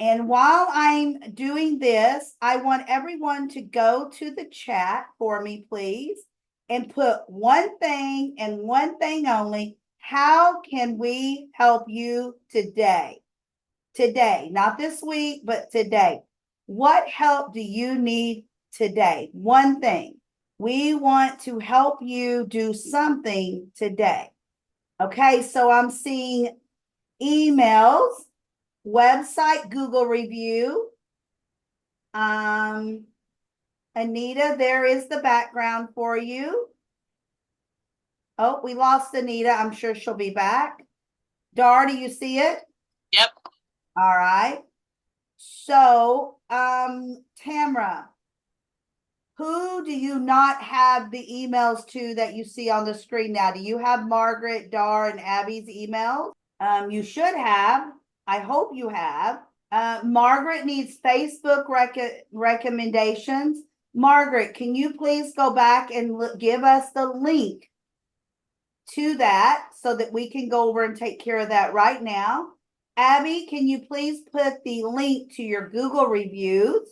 And while I'm doing this, I want everyone to go to the chat for me, please, and put one thing and one thing only. How can we help you today? Today, not this week, but today. What help do you need today? One thing. We want to help you do something today. Okay, so I'm seeing emails, website Google review. Anita, there is the background for you. Oh, we lost Anita. I'm sure she'll be back. Dar, do you see it? Yep. All right. So, Tamra, who do you not have the emails to that you see on the screen now? Do you have Margaret, Dar, and Abby's emails? You should have. I hope you have. Margaret needs Facebook recommendations. Margaret, can you please go back and give us the link to that so that we can go over and take care of that right now? Abby, can you please put the link to your Google reviews?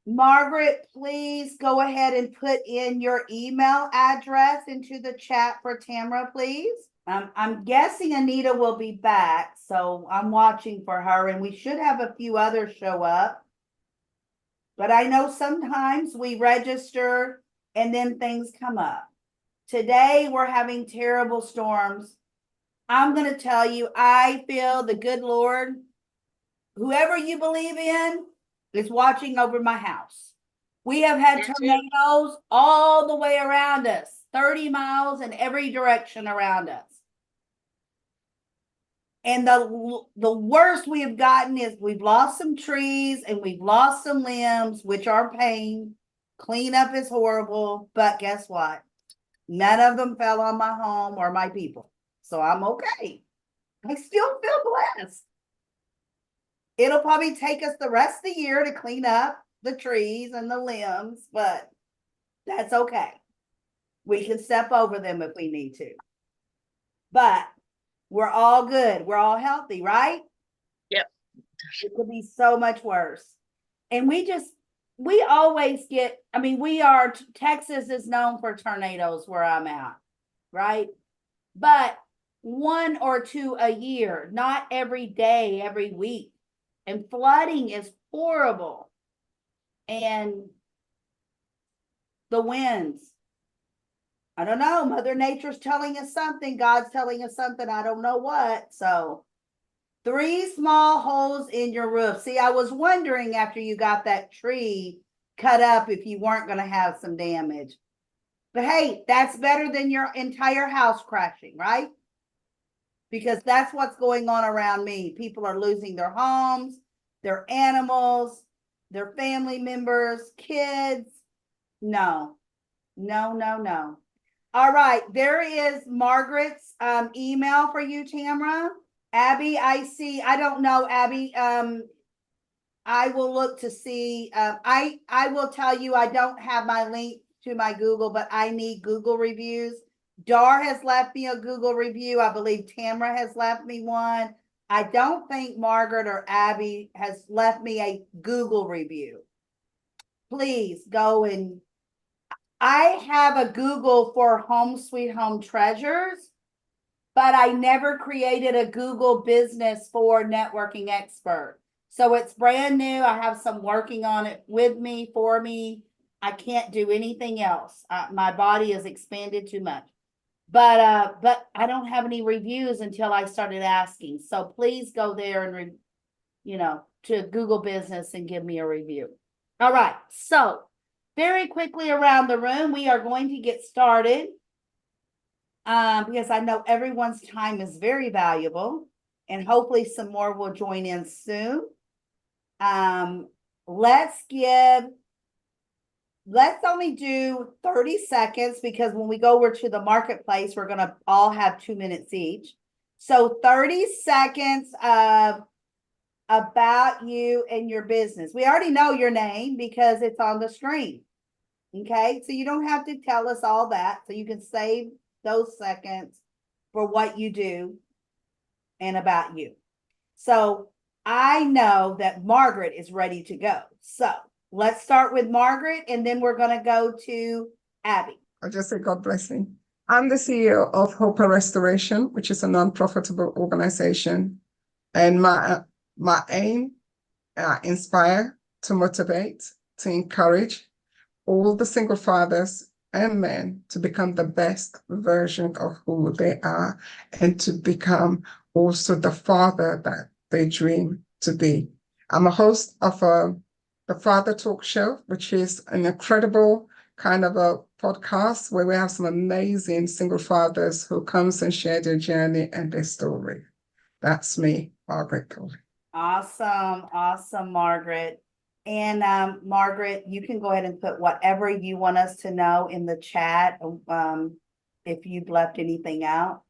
Margaret, please go ahead and put in your email address into the chat for Tamra, please. I'm guessing Anita will be back, so I'm watching for her, and we should have a few others show up. But I know sometimes we register and then things come up. Today, we're having terrible storms. I'm going to tell you, I feel the good Lord, whoever you believe in, is watching over my house. We have had tornadoes all the way around us, 30 miles in every direction around us. And the worst we have gotten is we've lost some trees and we've lost some limbs, which are pain. Cleanup is horrible, but guess what? None of them fell on my home or my people. So I'm okay. I still feel blessed. It'll probably take us the rest of the year to clean up the trees and the limbs, but that's okay. We can step over them if we need to. But we're all good. We're all healthy, right? Yep. It could be so much worse. And we always get, Texas is known for tornadoes where I'm at, right? But one or two a year, not every day, every week. And flooding is horrible. And the winds. I don't know. Mother Nature's telling us something. God's telling us something. I don't know what. So 3 small holes in your roof. See, I was wondering after you got that tree cut up if you weren't going to have some damage. But hey, that's better than your entire house crashing, right? Because that's what's going on around me. People are losing their homes, their animals, their family members, kids. No. All right, there is Margaret's email for you, Tamra. Abby, I see. I don't know, Abby. I will look to see. I will tell you I don't have my link to my Google, but I need Google reviews. Dar has left me a Google review. I believe Tamra has left me one. I don't think Margaret or Abby has left me a Google review. Please go and I have a Google for Home Sweet Home Treasures, but I never created a Google business for Networking Expert. So it's brand new. I have some working on it with me, for me. I can't do anything else. My body is expanded too much. But I don't have any reviews until I started asking. So please go there and, to Google Business and give me a review. All right. So very quickly around the room, we are going to get started because I know everyone's time is very valuable and hopefully some more will join in soon. Let's only do 30 seconds because when we go over to the marketplace, we're going to all have 2 minutes each. So 30 seconds of about you and your business. We already know your name because it's on the screen. Okay, so you don't have to tell us all that. So you can save those seconds for what you do and about you. So I know that Margaret is ready to go. So let's start with Margaret, and then we're going to go to Abby. I'll just say God bless me. I'm the CEO of Hope and Restoration, which is a non-profitable organization. And my aim, inspire, to motivate, to encourage all the single fathers and men to become the best version of who they are and to become also the father that they dream to be. I'm a host of the Father Talk Show, which is an incredible kind of a podcast where we have some amazing single fathers who comes and share their journey and their story. That's me, Margaret Thorli. Awesome, Margaret. And Margaret, you can go ahead and put whatever you want us to know in the chat, if you've left anything out.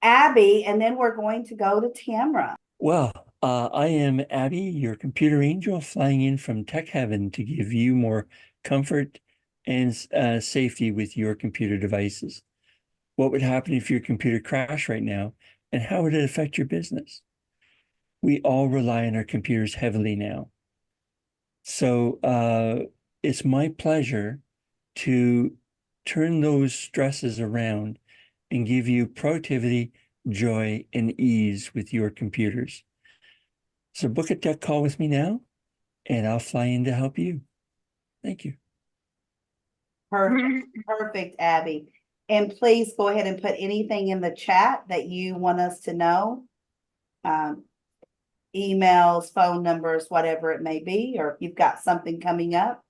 Abby, and then we're going to go to Tamra. Well, I am Abby, your computer angel, flying in from tech heaven to give you more comfort and safety with your computer devices. What would happen if your computer crashed right now, and how would it affect your business? We all rely on our computers heavily now. So it's my pleasure to turn those stresses around and give you productivity, joy, and ease with your computers. So book a tech call with me now, and I'll fly in to help you. Thank you. Perfect, Abby. And please go ahead and put anything in the chat that you want us to know. Emails, phone numbers, whatever it may be, or if you've got something coming up.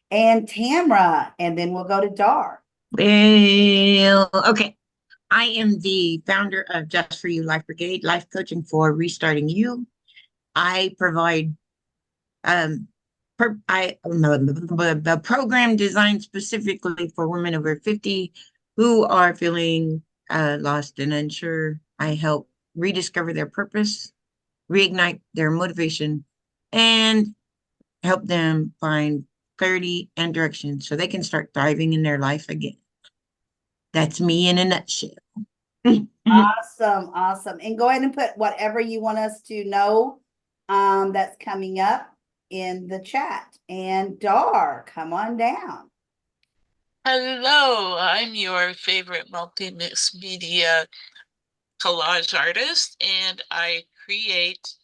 And Tamra, and then we'll go to Dar. Well, okay. I am the founder of Just For You Life Brigade, life coaching for restarting you. I provide the program designed specifically for women over 50 who are feeling lost and unsure. I help rediscover their purpose, reignite their motivation, and help them find clarity and direction so they can start thriving in their life again. That's me in a nutshell. Awesome. And go ahead and put whatever you want us to know that's coming up in the chat. And Dar, come on down. Hello, I'm your favorite multi-mix media collage artist, and I create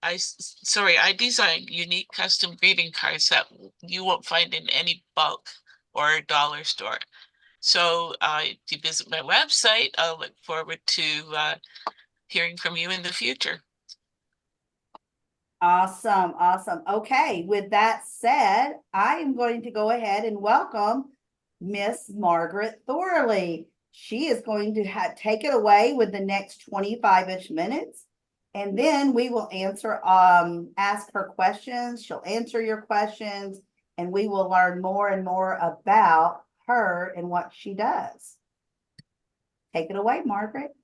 I design unique custom greeting cards that you won't find in any bulk or dollar store. So if you visit my website, I'll look forward to hearing from you in the future. Awesome. Okay, with that said, I am going to go ahead and welcome Miss Margaret Thorli. She is going to take it away with the next 25-ish minutes. And then we will ask her questions. She'll answer your questions, and we will learn more and more about her and what she does. Take it away, Margaret.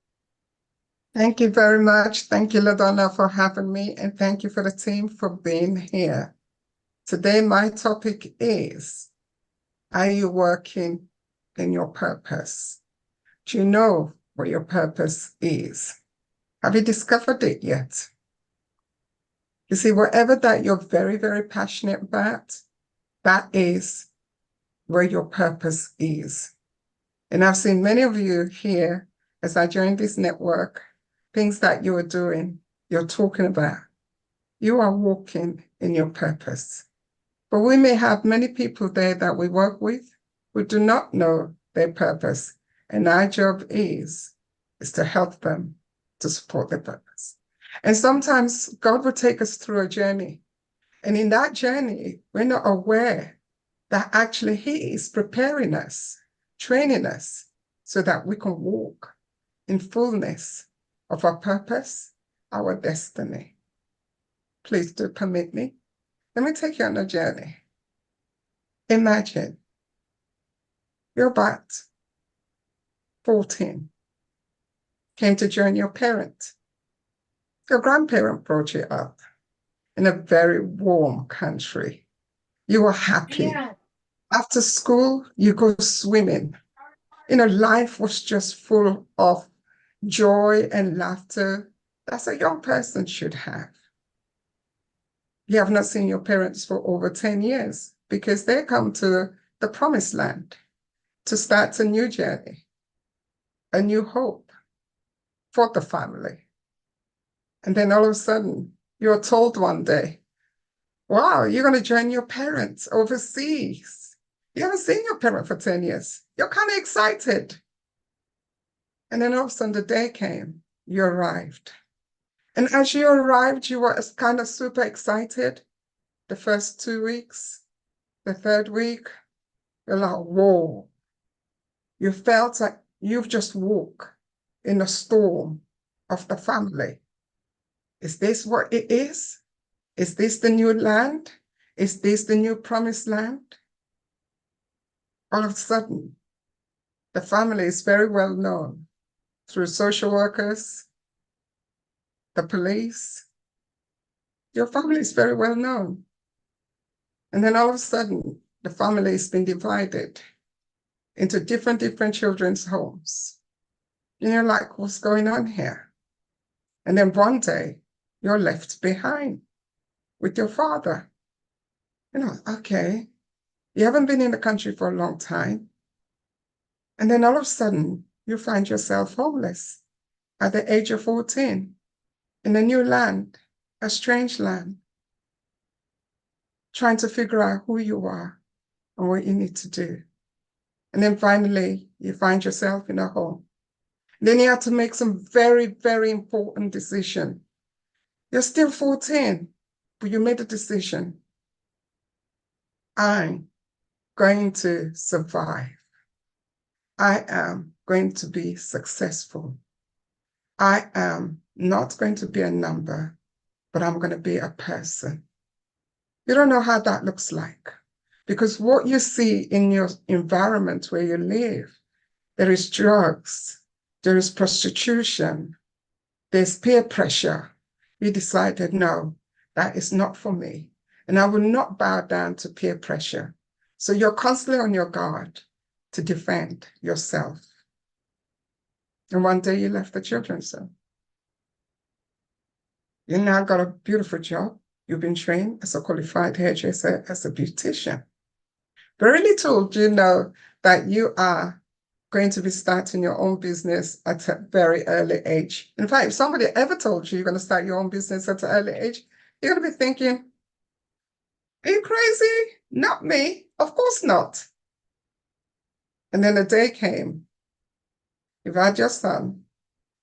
Thank you very much. Thank you, LaDonna, for having me, and thank you for the team for being here. Today, my topic is, are you working in your purpose? Do you know what your purpose is? Have you discovered it yet? You see, whatever that you're very, very passionate about, that is where your purpose is. And I've seen many of you here as I joined this network, things that you are doing, you're talking about. You are walking in your purpose. But we may have many people there that we work with who do not know their purpose. And our job is to help them to support their purpose. And sometimes God will take us through a journey. And in that journey, we're not aware that actually He is preparing us, training us so that we can walk in fullness of our purpose, our destiny. Please do permit me. Let me take you on a journey. Imagine you're about 14, came to join your parent. Your grandparent brought you up in a very warm country. You were happy. Yeah. After school, you go swimming. Life was just full of joy and laughter That's a young person should have. You have not seen your parents for over 10 years because they come to the promised land to start a new journey, a new hope for the family. And then all of a sudden, you're told one day, wow, you're going to join your parents overseas. You haven't seen your parent for 10 years. You're kind of excited. And then all of a sudden the day came, you arrived. And as you arrived, you were kind of super excited. The first 2 weeks, the third week, you're like, whoa. You felt like you've just walked in a storm of the family. Is this what it is? Is this the new land? Is this the new promised land? All of a sudden, the family is very well known through social workers, the police. Your family is very well known. And then all of a sudden, the family has been divided into different children's homes. And you're like, what's going on here? And then one day, you're left behind with your father. You know, okay, you haven't been in the country for a long time. And then all of a sudden, you find yourself homeless at the age of 14 in a new land, a strange land, trying to figure out who you are and what you need to do. And then finally, you find yourself in a home. Then you have to make some very important decision. You're still 14, but you made a decision. I'm going to survive. I am going to be successful. I am not going to be a number, but I'm going to be a person. You don't know how that looks like, because what you see in your environment where you live, there is drugs, there is prostitution, there's peer pressure. You decided, no, that is not for me. And I will not bow down to peer pressure. So you're constantly on your guard to defend yourself. And one day you left the children's home. You now got a beautiful job. You've been trained as a qualified hairdresser, as a beautician. Very little do you know that you are going to be starting your own business at a very early age. In fact, if somebody ever told you you're going to start your own business at an early age, you're going to be thinking, are you crazy? Not me. Of course not. And then the day came. You've had your son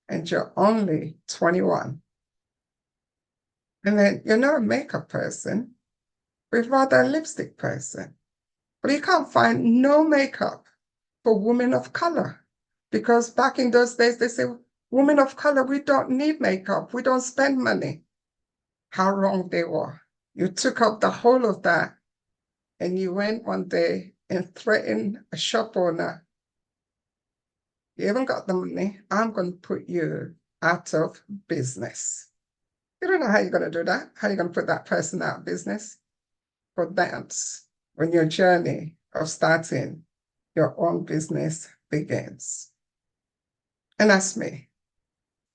and you're only 21. And then you're not a makeup person, but rather a lipstick person. But you can't find no makeup for women of color, because back in those days, they say, women of color, we don't need makeup. We don't spend money. How wrong they were. You took up the whole of that and you went one day and threatened a shop owner. You haven't got the money. I'm going to put you out of business. You don't know how you're going to do that. How are you going to put that person out of business? But that's when your journey of starting your own business begins. And that's me.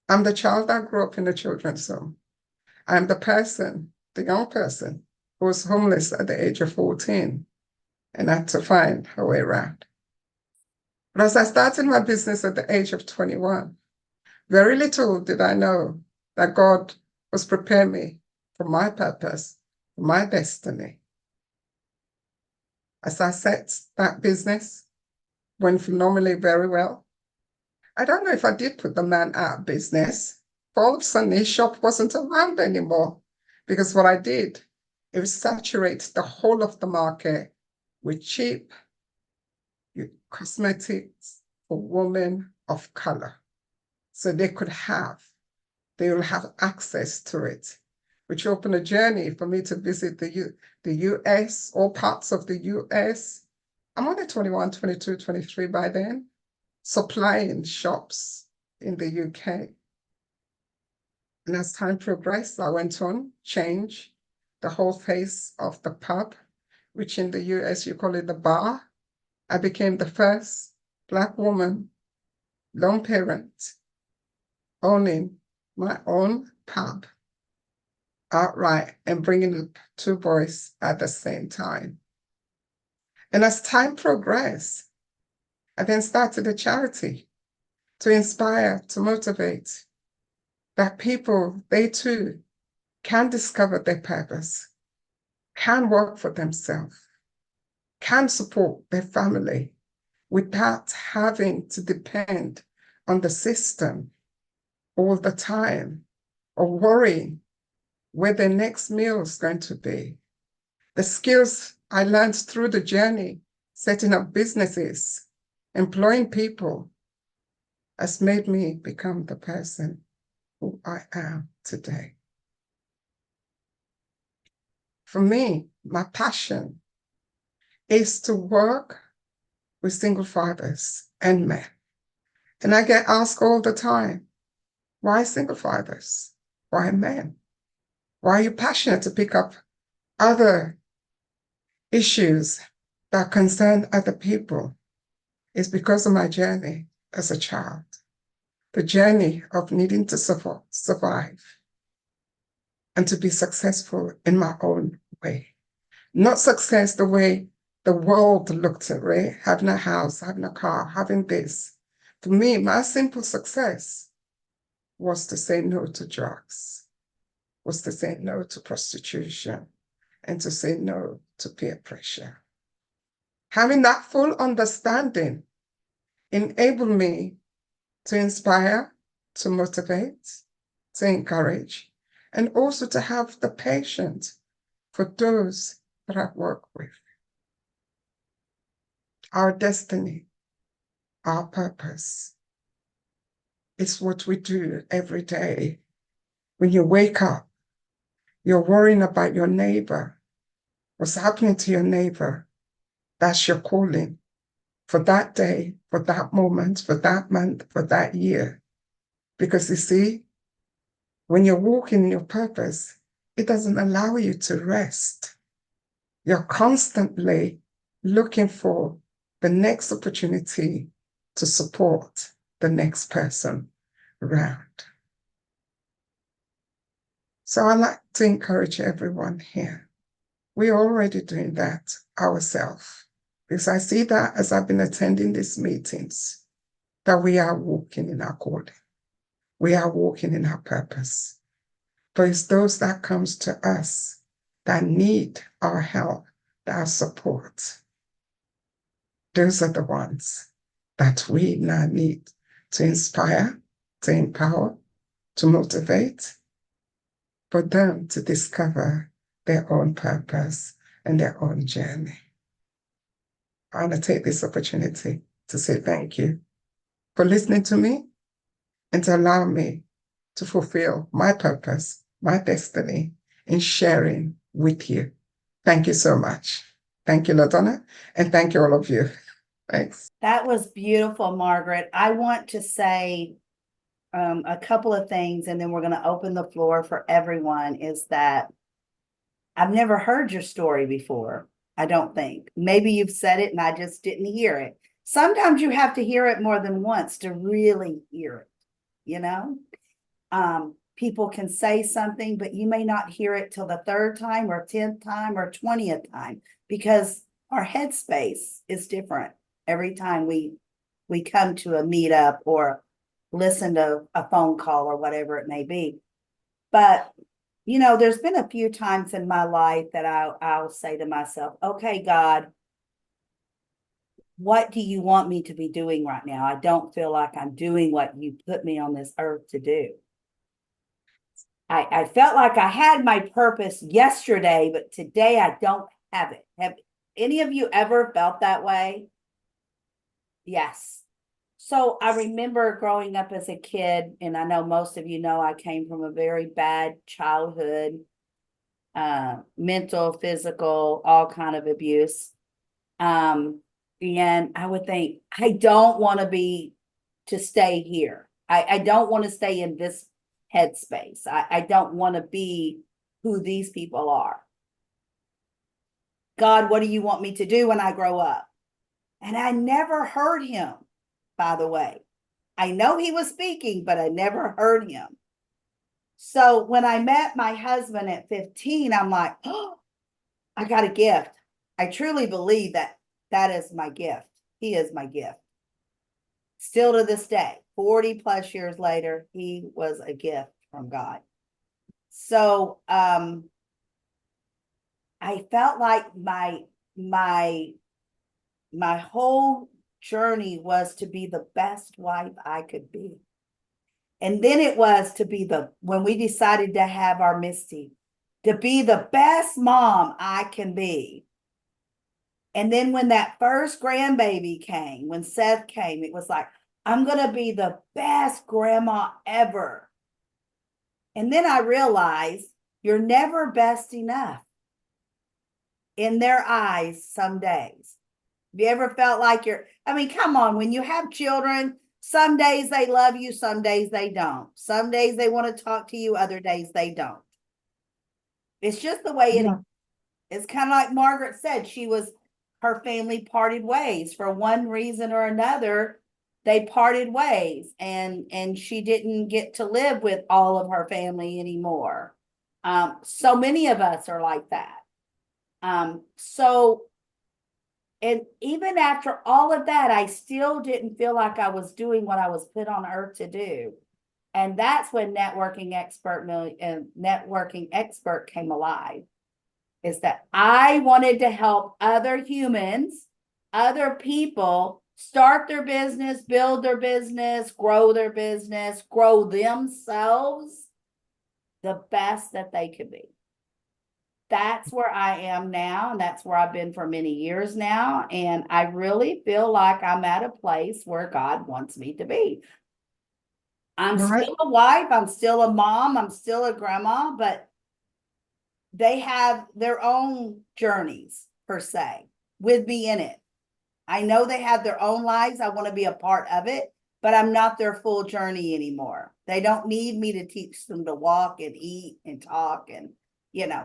I'm the child that grew up in the children's home. I'm the person, the young person, who was homeless at the age of 14 and had to find her way around. But as I started my business at the age of 21, very little did I know that God was preparing me for my purpose, for my destiny. As I set that business, went phenomenally very well. I don't know if I did put the man out of business. All of a sudden, his shop wasn't around anymore, because what I did, it was saturate the whole of the market with cheap cosmetics for women of color. So they will have access to it, which opened a journey for me to visit the US, all parts of the US. I'm only 21, 22, 23 by then, supplying shops in the UK. And as time progressed, I went on, change the whole face of the pub, which in the US, you call it the bar. I became the first Black woman, lone parent, owning my own pub outright and bringing up two boys at the same time. And as time progressed, I then started a charity to inspire, to motivate, that people, they too, can discover their purpose, can work for themselves, can support their family without having to depend on the system all the time or worrying where their next meal is going to be. The skills I learned through the journey, setting up businesses, employing people, has made me become the person who I am today. For me, my passion is to work with single fathers and men. And I get asked all the time, why single fathers? Why men? Why are you passionate to pick up other issues that concern other people? It's because of my journey as a child, the journey of needing to survive and to be successful in my own way. Not success the way the world looked at it, having a house, having a car, having this. For me, my simple success was to say no to drugs, was to say no to prostitution, and to say no to peer pressure. Having that full understanding enabled me to inspire, to motivate, to encourage, and also to have the patience for those that I work with. Our destiny, our purpose, it's what we do every day. When you wake up, you're worrying about your neighbor, what's happening to your neighbor. That's your calling for that day, for that moment, for that month, for that year. Because you see, when you're walking in your purpose, it doesn't allow you to rest. You're constantly looking for the next opportunity to support the next person around. So I like to encourage everyone here. We're already doing that ourselves, because I see that as I've been attending these meetings, that we are walking in our calling. We are walking in our purpose. But it's those that comes to us that need our help, our support. Those are the ones that we now need to inspire, to empower, to motivate, for them to discover their own purpose and their own journey. I want to take this opportunity to say thank you for listening to me and to allow me to fulfill my purpose, my destiny in sharing with you. Thank you so much. Thank you, LaDonna, and thank you all of you. Thanks. That was beautiful, Margaret. I want to say a couple of things, and then we're going to open the floor for everyone, is that I've never heard your story before, I don't think. Maybe you've said it and I just didn't hear it. Sometimes you have to hear it more than once to really hear it, you know? People can say something, but you may not hear it till the third time or 10th time or 20th time, because our headspace is different every time we come to a meetup or listen to a phone call or whatever it may be. But, you know, there's been a few times in my life that I'll say to myself, okay, God, what do you want me to be doing right now? I don't feel like I'm doing what you put me on this earth to do. I felt like I had my purpose yesterday, but today I don't have it. Have any of you ever felt that way? Yes. So I remember growing up as a kid, and I know most of you know I came from a very bad childhood, mental, physical, all kind of abuse. And I would think, I don't want to stay here. I don't want to stay in this headspace. I don't want to be who these people are. God, what do you want me to do when I grow up? And I never heard him, by the way. I know he was speaking, but I never heard him. So when I met my husband at 15, I'm like, oh, I got a gift. I truly believe that that is my gift. He is my gift. Still to this day, 40 plus years later, he was a gift from God. So I felt like my whole journey was to be the best wife I could be. And then it was to be when we decided to have our Misty, to be the best mom I can be. And then when that first grandbaby came, when Seth came, it was like, I'm going to be the best grandma ever. And then I realized you're never best enough in their eyes some days. Have you ever felt like come on, when you have children, some days they love you, some days they don't. Some days they want to talk to you, other days they don't. It's just the way it is. It's kind of like Margaret said, her family parted ways for one reason or another. They parted ways, and she didn't get to live with all of her family anymore. So many of us are like that. And even after all of that, I still didn't feel like I was doing what I was put on earth to do. And that's when networking expert came alive. Is that I wanted to help other humans, other people start their business, build their business, grow themselves the best that they could be. That's where I am now, and that's where I've been for many years now. And I really feel like I'm at a place where God wants me to be. I'm still a wife, I'm still a mom, I'm still a grandma, but they have their own journeys, per se, with me in it. I know they have their own lives. I want to be a part of it, but I'm not their full journey anymore. They don't need me to teach them to walk and eat and talk. And,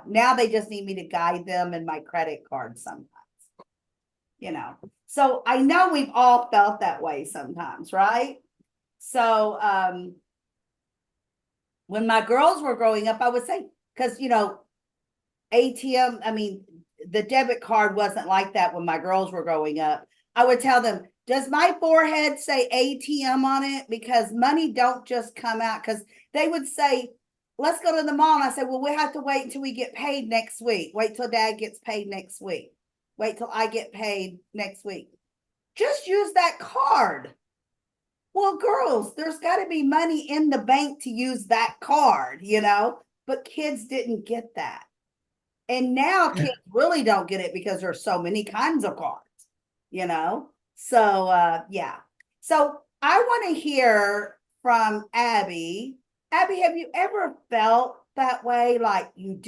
now they just need me to guide them in my credit card sometimes. So I know we've all felt that way sometimes, right? So when my girls were growing up, I would say, because, ATM, the debit card wasn't like that when my girls were growing up. I would tell them, does my forehead say ATM on it? Because money don't just come out. Because they would say, let's go to the mall. And I said, well, we have to wait until we get paid next week. Wait till Dad gets paid next week. Wait till I get paid next week. Just use that card. Well, girls, there's got to be money in the bank to use that card, but kids didn't get that. And now kids really don't get it because there's so many kinds of cards, So, yeah. So I want to hear from Abby. Abby, have you ever felt that way? Like do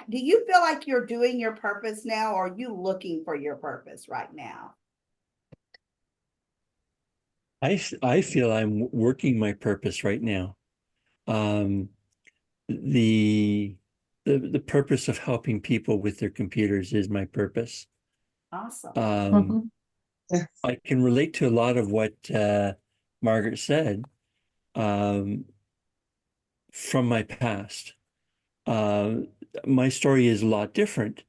you feel like you're doing your purpose now, or are you looking for your purpose right now? I feel I'm working my purpose right now. The purpose of helping people with their computers is my purpose. Awesome. Yes. I can relate to a lot of what Margaret said from my past. My story is a lot different,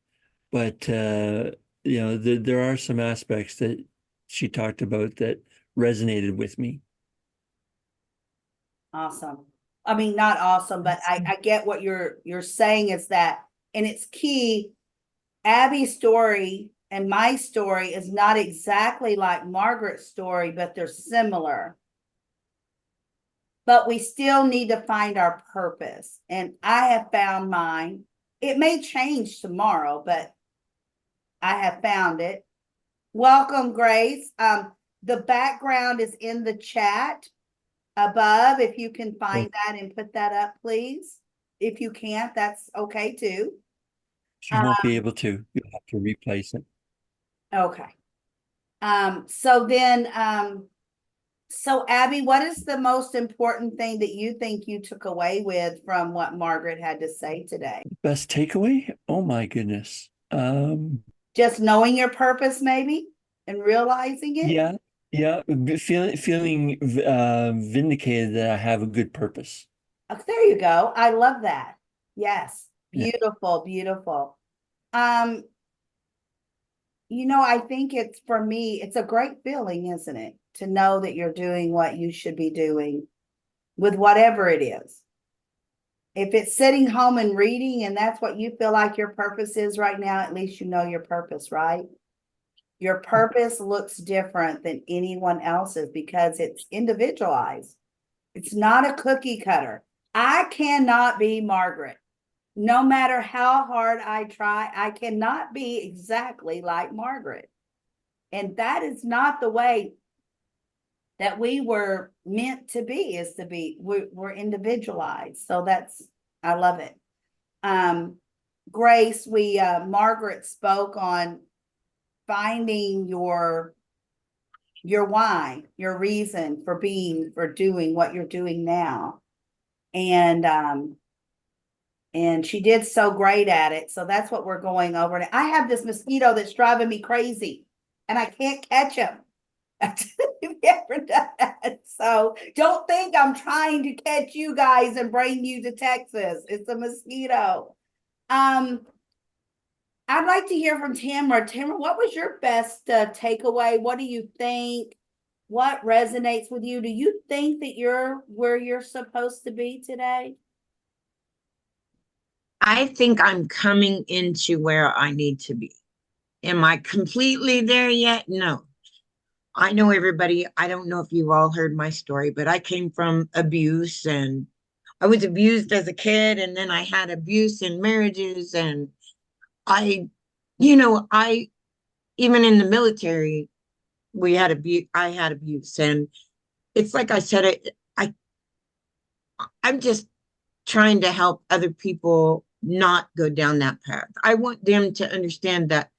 but there are some aspects that she talked about that resonated with me. Awesome. Not awesome, but I get what you're saying is that, and it's key. Abby's story and my story is not exactly like Margaret's story, but they're similar. But we still need to find our purpose. And I have found mine. It may change tomorrow, but I have found it. Welcome, Grace. The background is in the chat above. If you can find that and put that up, please. If you can't, that's okay too. She won't be able to. You'll have to replace it. Okay. So Abby, what is the most important thing that you think you took away with from what Margaret had to say today? Best takeaway? Oh my goodness. Just knowing your purpose, maybe, and realizing it? Yeah. Feeling vindicated that I have a good purpose. Oh, there you go. I love that. Yes. Yeah. Beautiful, beautiful. Um, I think it's for me, it's a great feeling, isn't it? To know that you're doing what you should be doing with whatever it is. If it's sitting home and reading and that's what you feel like your purpose is right now, at least you know your purpose, right? Your purpose looks different than anyone else's because it's individualized. It's not a cookie cutter. I cannot be Margaret. No matter how hard I try, I cannot be exactly like Margaret. And that is not the way that we were meant to be, is to be, we're individualized. So I love it. Grace, Margaret spoke on finding your why, your reason for doing what you're doing now. And she did so great at it. So that's what we're going over now. I have this mosquito that's driving me crazy and I can't catch him. You've ever done that? So don't think I'm trying to catch you guys and bring you to Texas. It's a mosquito. I'd like to hear from Tamara. Tamara, what was your best takeaway? What do you think? What resonates with you? Do you think that you're where you're supposed to be today? I think I'm coming into where I need to be. Am I completely there yet? No. I know everybody. I don't know if you've all heard my story, but I came from abuse, and I was abused as a kid, and then I had abuse in marriages, and I, I even in the military, I had abuse, and it's like I said, I'm just trying to help other people not go down that path. I want them to understand that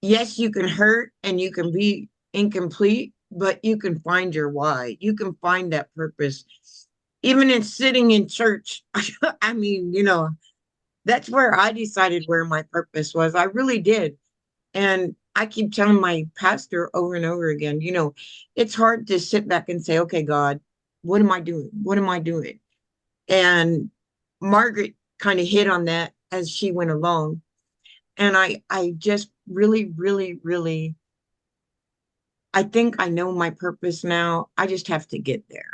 yes, you can hurt and you can be incomplete, but you can find your why. You can find that purpose. Even in sitting in church, I mean, that's where I decided where my purpose was. I really did. And I keep telling my pastor over and over again, it's hard to sit back and say, okay, God, what am I doing? What am I doing? And Margaret kind of hit on that as she went along. And I just really, really, really, I think I know my purpose now. I just have to get there,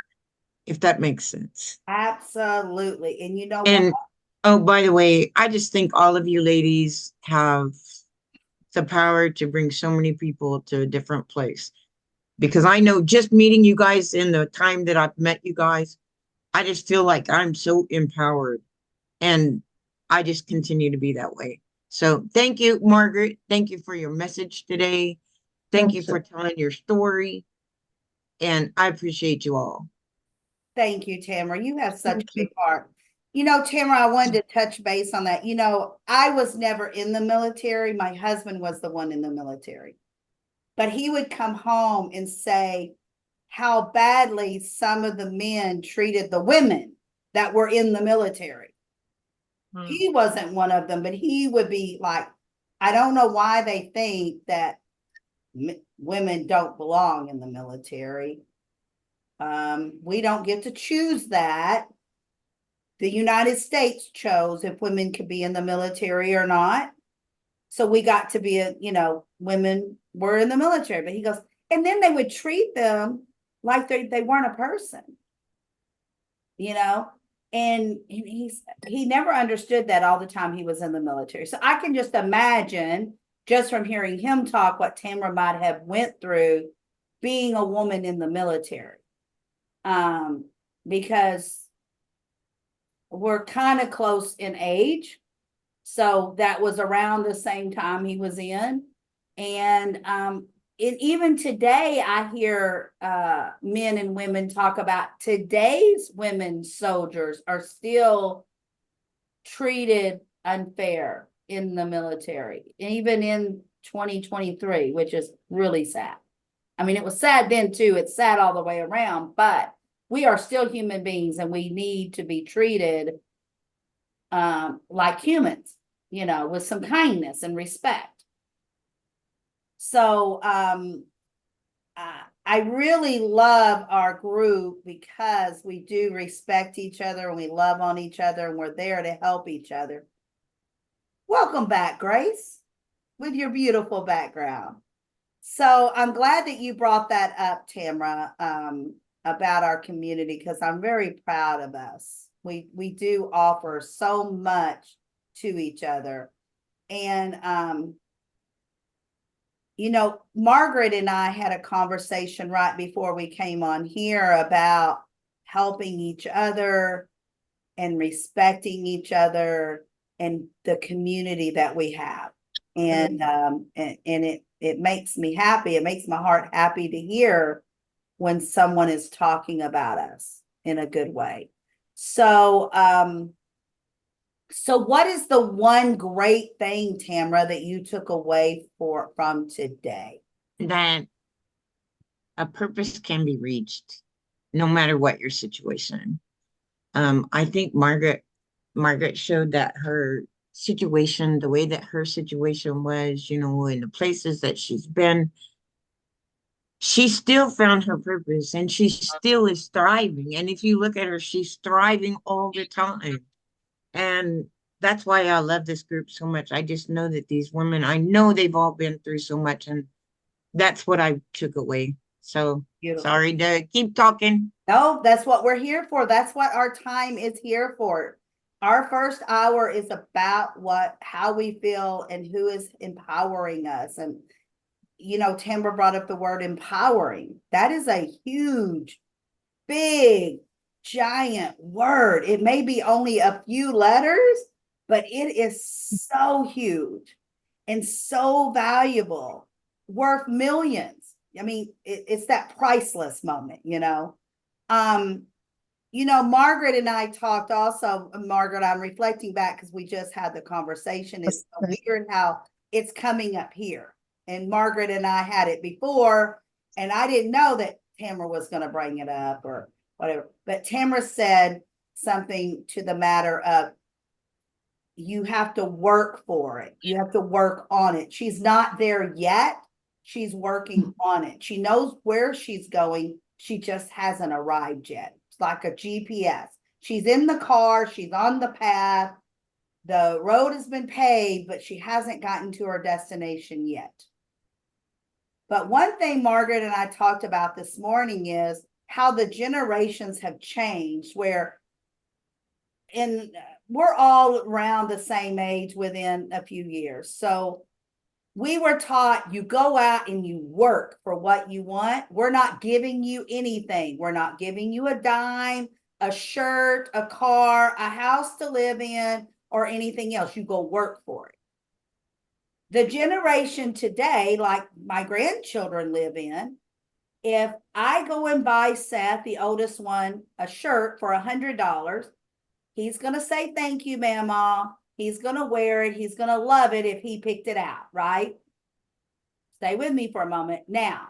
if that makes sense. Absolutely. And you know what? And oh, by the way, I just think all of you ladies have the power to bring so many people to a different place. Because I know just meeting you guys in the time that I've met you guys, I just feel like I'm so empowered. And I just continue to be that way. So thank you, Margaret. Thank you for your message today. Thank you for telling your story. And I appreciate you all. Thank you, Tamara. You have such a big heart. Tamara, I wanted to touch base on that. I was never in the military. My husband was the one in the military. But he would come home and say how badly some of the men treated the women that were in the military. He wasn't one of them, but he would be like, I don't know why they think that women don't belong in the military. We don't get to choose that. The United States chose if women could be in the military or not. So we got to be women were in the military. But he goes, and then they would treat them like they weren't a person, and he never understood that all the time he was in the military. So I can just imagine, just from hearing him talk, what Tamara might have went through being a woman in the military. Because we're kind of close in age. So that was around the same time he was in. And even today, I hear men and women talk about today's women soldiers are still treated unfair in the military, even in 2023, which is really sad. I mean, it was sad then too. It's sad all the way around, but we are still human beings and we need to be treated like humans, with some kindness and respect. So I I really love our group because we do respect each other and we love on each other and we're there to help each other. Welcome back, Grace, with your beautiful background. So I'm glad that you brought that up, Tamara, about our community, because I'm very proud of us. We do offer so much to each other. And you know, Margaret and I had a conversation right before we came on here about helping each other and respecting each other and the community that we have. And it makes me happy. It makes my heart happy to hear when someone is talking about us in a good way. So so what is the one great thing, Tamara, that you took away from today? That a purpose can be reached no matter what your situation. I think Margaret showed that her situation, the way that her situation was, you know, in the places that she's been, she still found her purpose and she still is thriving. And if you look at her, she's thriving all the time. And that's why I love this group so much. I just know that these women, I know they've all been through so much, and that's what I took away. So Beautiful. sorry to keep talking. No, that's what we're here for. That's what our time is here for. Our first hour is about how we feel and who is empowering us. And, you know, Tamara brought up the word empowering. That is a huge, big, giant word. It may be only a few letters, but it is so huge and so valuable, worth millions. I mean, it's that priceless moment, you know. You know, Margaret and I talked also, Margaret, I'm reflecting back because we just had the conversation. It's so weird how it's coming up here. And Margaret and I had it before, and I didn't know that Tamara was going to bring it up or whatever. But Tamara said something to the matter of, you have to work for it. You have to work on it. She's not there yet. She's working on it. She knows where she's going. She just hasn't arrived yet. It's like a GPS. She's in the car. She's on the path. The road has been paved, but she hasn't gotten to her destination yet. But one thing Margaret and I talked about this morning is how the generations have changed, where we're all around the same age within a few years. So we were taught you go out and you work for what you want. We're not giving you anything. We're not giving you a dime, a shirt, a car, a house to live in, or anything else. You go work for it. The generation today, like my grandchildren live in, if I go and buy Seth, the oldest one, a shirt for $100, he's going to say, thank you, Mama. He's going to wear it. He's going to love it if he picked it out, right? Stay with me for a moment. Now,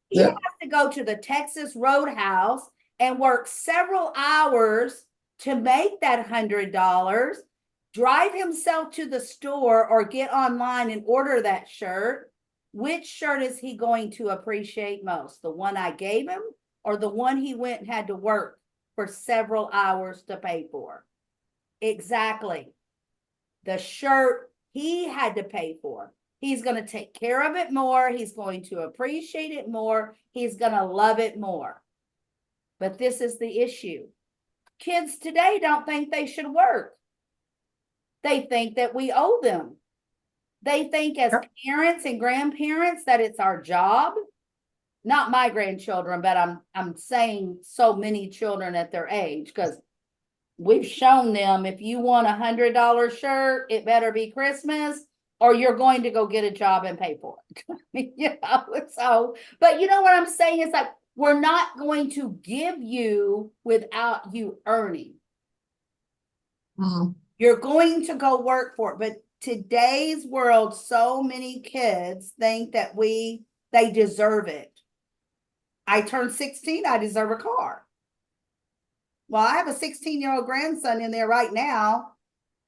he has to go to the Texas Roadhouse and work several hours to make that $100, drive himself to the store or get online and order that shirt. Which shirt is he going to appreciate most? The one I gave him or the one he went and had to work for several hours to pay for? Exactly. The shirt he had to pay for. He's going to take care of it more. He's going to appreciate it more. He's going to love it more. But this is the issue. Kids today don't think they should work. They think that we owe them. They think as parents and grandparents that it's our job. Not my grandchildren, but I'm saying so many children at their age, because we've shown them if you want $100 shirt, it better be Christmas, or you're going to go get a job and pay for it. You know, so, but you know what I'm saying? It's like, we're not going to give you without you earning. You're going to go work for it. But today's world, so many kids think that they deserve it. I turned 16, I deserve a car. Well, I have a 16-year-old grandson in there right now.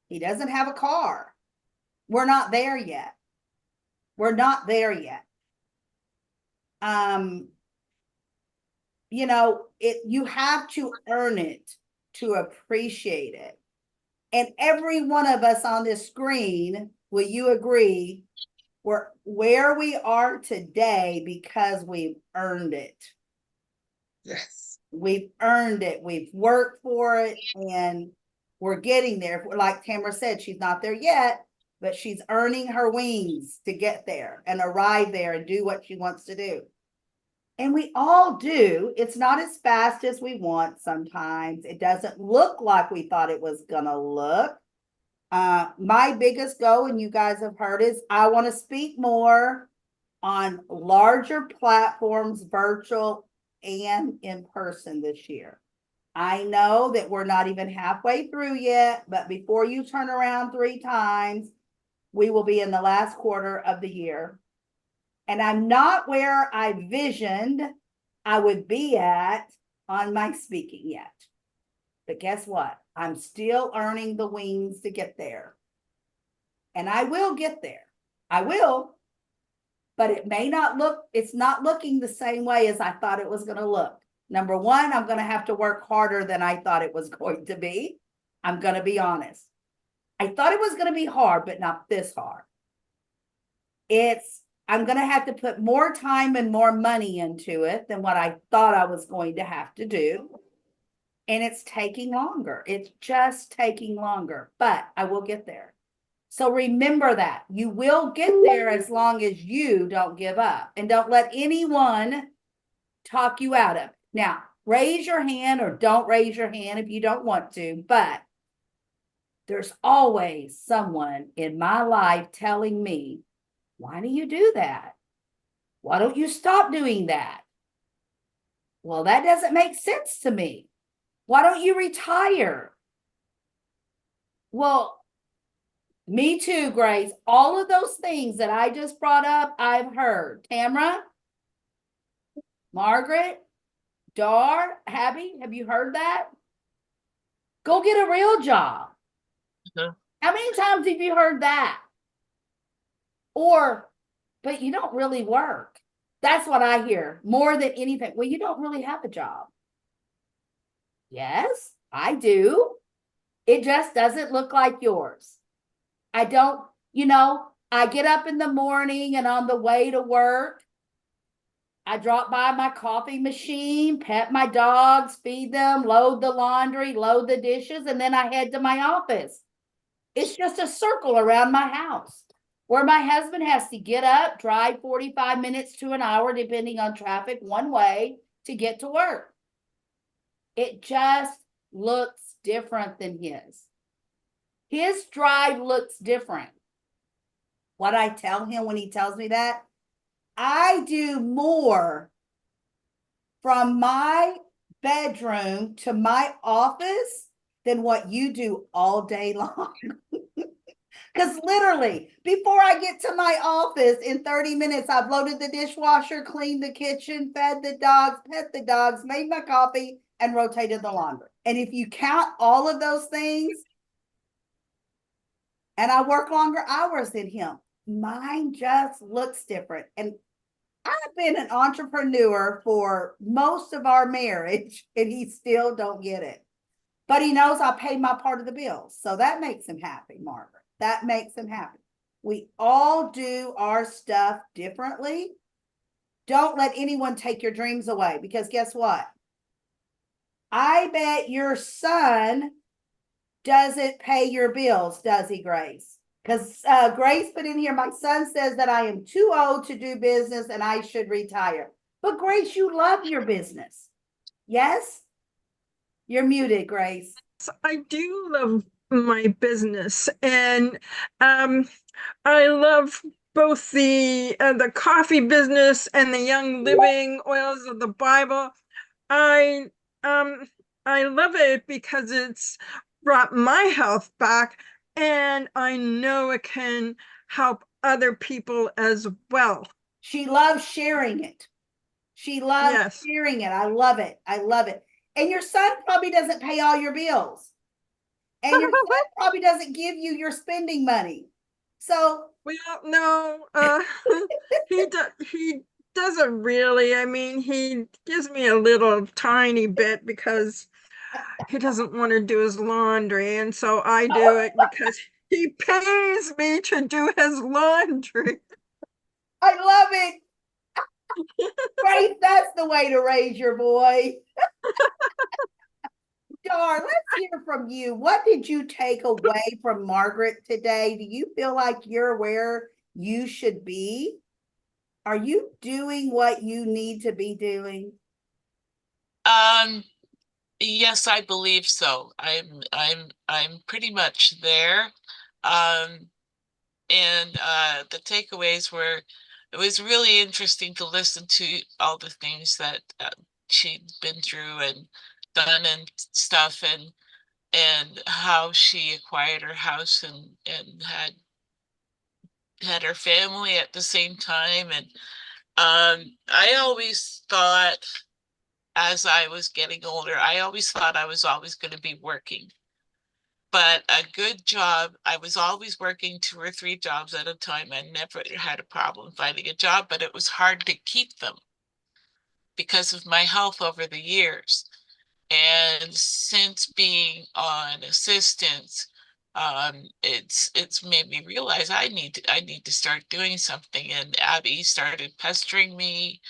He doesn't have a car. We're not there yet. We're not there yet. you know, you have to earn it to appreciate it. And every one of us on this screen, will you agree, we're where we are today because we've earned it. Yes. We've earned it. We've worked for it, and we're getting there. Like Tamara said, she's not there yet, but she's earning her wings to get there and arrive there and do what she wants to do. And we all do. It's not as fast as we want sometimes. It doesn't look like we thought it was going to look. My biggest goal, and you guys have heard, is I want to speak more on larger platforms, virtual and in person this year. I know that we're not even halfway through yet, but before you turn around 3 times, we will be in the last quarter of the year. And I'm not where I visioned I would be at on my speaking yet. But guess what? I'm still earning the wings to get there. And I will get there. I will. But it may not look, it's not looking the same way as I thought it was going to look. Number one, I'm going to have to work harder than I thought it was going to be. I'm going to be honest. I thought it was going to be hard, but not this hard. I'm going to have to put more time and more money into it than what I thought I was going to have to do. And it's taking longer. It's just taking longer, but I will get there. So remember that you will get there as long as you don't give up, and don't let anyone talk you out of it. Now, raise your hand or don't raise your hand if you don't want to, but there's always someone in my life telling me, why do you do that? Why don't you stop doing that? Well, that doesn't make sense to me. Why don't you retire? Well, me too, Grace. All of those things that I just brought up, I've heard. Tamara, Margaret, Dar, Abby, have you heard that? Go get a real job. Mhm. How many times have you heard that? Or, but you don't really work. That's what I hear more than anything. Well, you don't really have a job. Yes, I do. It just doesn't look like yours. I don't, I get up in the morning and on the way to work, I drop by my coffee machine, pet my dogs, feed them, load the laundry, load the dishes, and then I head to my office. It's just a circle around my house where my husband has to get up, drive 45 minutes to an hour, depending on traffic, one way to get to work. It just looks different than his. His drive looks different. What I tell him when he tells me that, I do more from my bedroom to my office than what you do all day long. Because literally, before I get to my office in 30 minutes, I've loaded the dishwasher, cleaned the kitchen, fed the dogs, pet the dogs, made my coffee, and rotated the laundry. And if you count all of those things, and I work longer hours than him, mine just looks different. And I've been an entrepreneur for most of our marriage, and he still don't get it. But he knows I pay my part of the bills. So that makes him happy, Margaret. That makes him happy. We all do our stuff differently. Don't let anyone take your dreams away, because guess what? I bet your son doesn't pay your bills, does he, Grace? Because Grace put in here, my son says that I am too old to do business and I should retire. But Grace, you love your business. Yes? You're muted, Grace. I do love my business, and I love both the coffee business and the Young Living Oils of the Bible. I love it because it's brought my health back, and I know it can help other people as well. She loves sharing it. She loves sharing it. I love it. I love it. And your son probably doesn't pay all your bills. And your son probably doesn't give you your spending money. So well, no, he doesn't really. I mean, he gives me a little tiny bit because he doesn't want to do his laundry, and so I do it because he pays me to do his laundry. I love it. Grace, that's the way to raise your boy. Dar, let's hear from you. What did you take away from Margaret today? Do you feel like you're where you should be? Are you doing what you need to be doing? Yes, I believe so. I'm pretty much there. And the takeaways were, it was really interesting to listen to all the things that she'd been through and done and stuff, and how she acquired her house and had her family at the same time. And I always thought, as I was getting older, I always thought I was always going to be working. But a good job, I was always working 2 or 3 jobs at a time. I never had a problem finding a job, but it was hard to keep them because of my health over the years. And since being on assistance, it's made me realize I need to start doing something. And Abby started pestering me,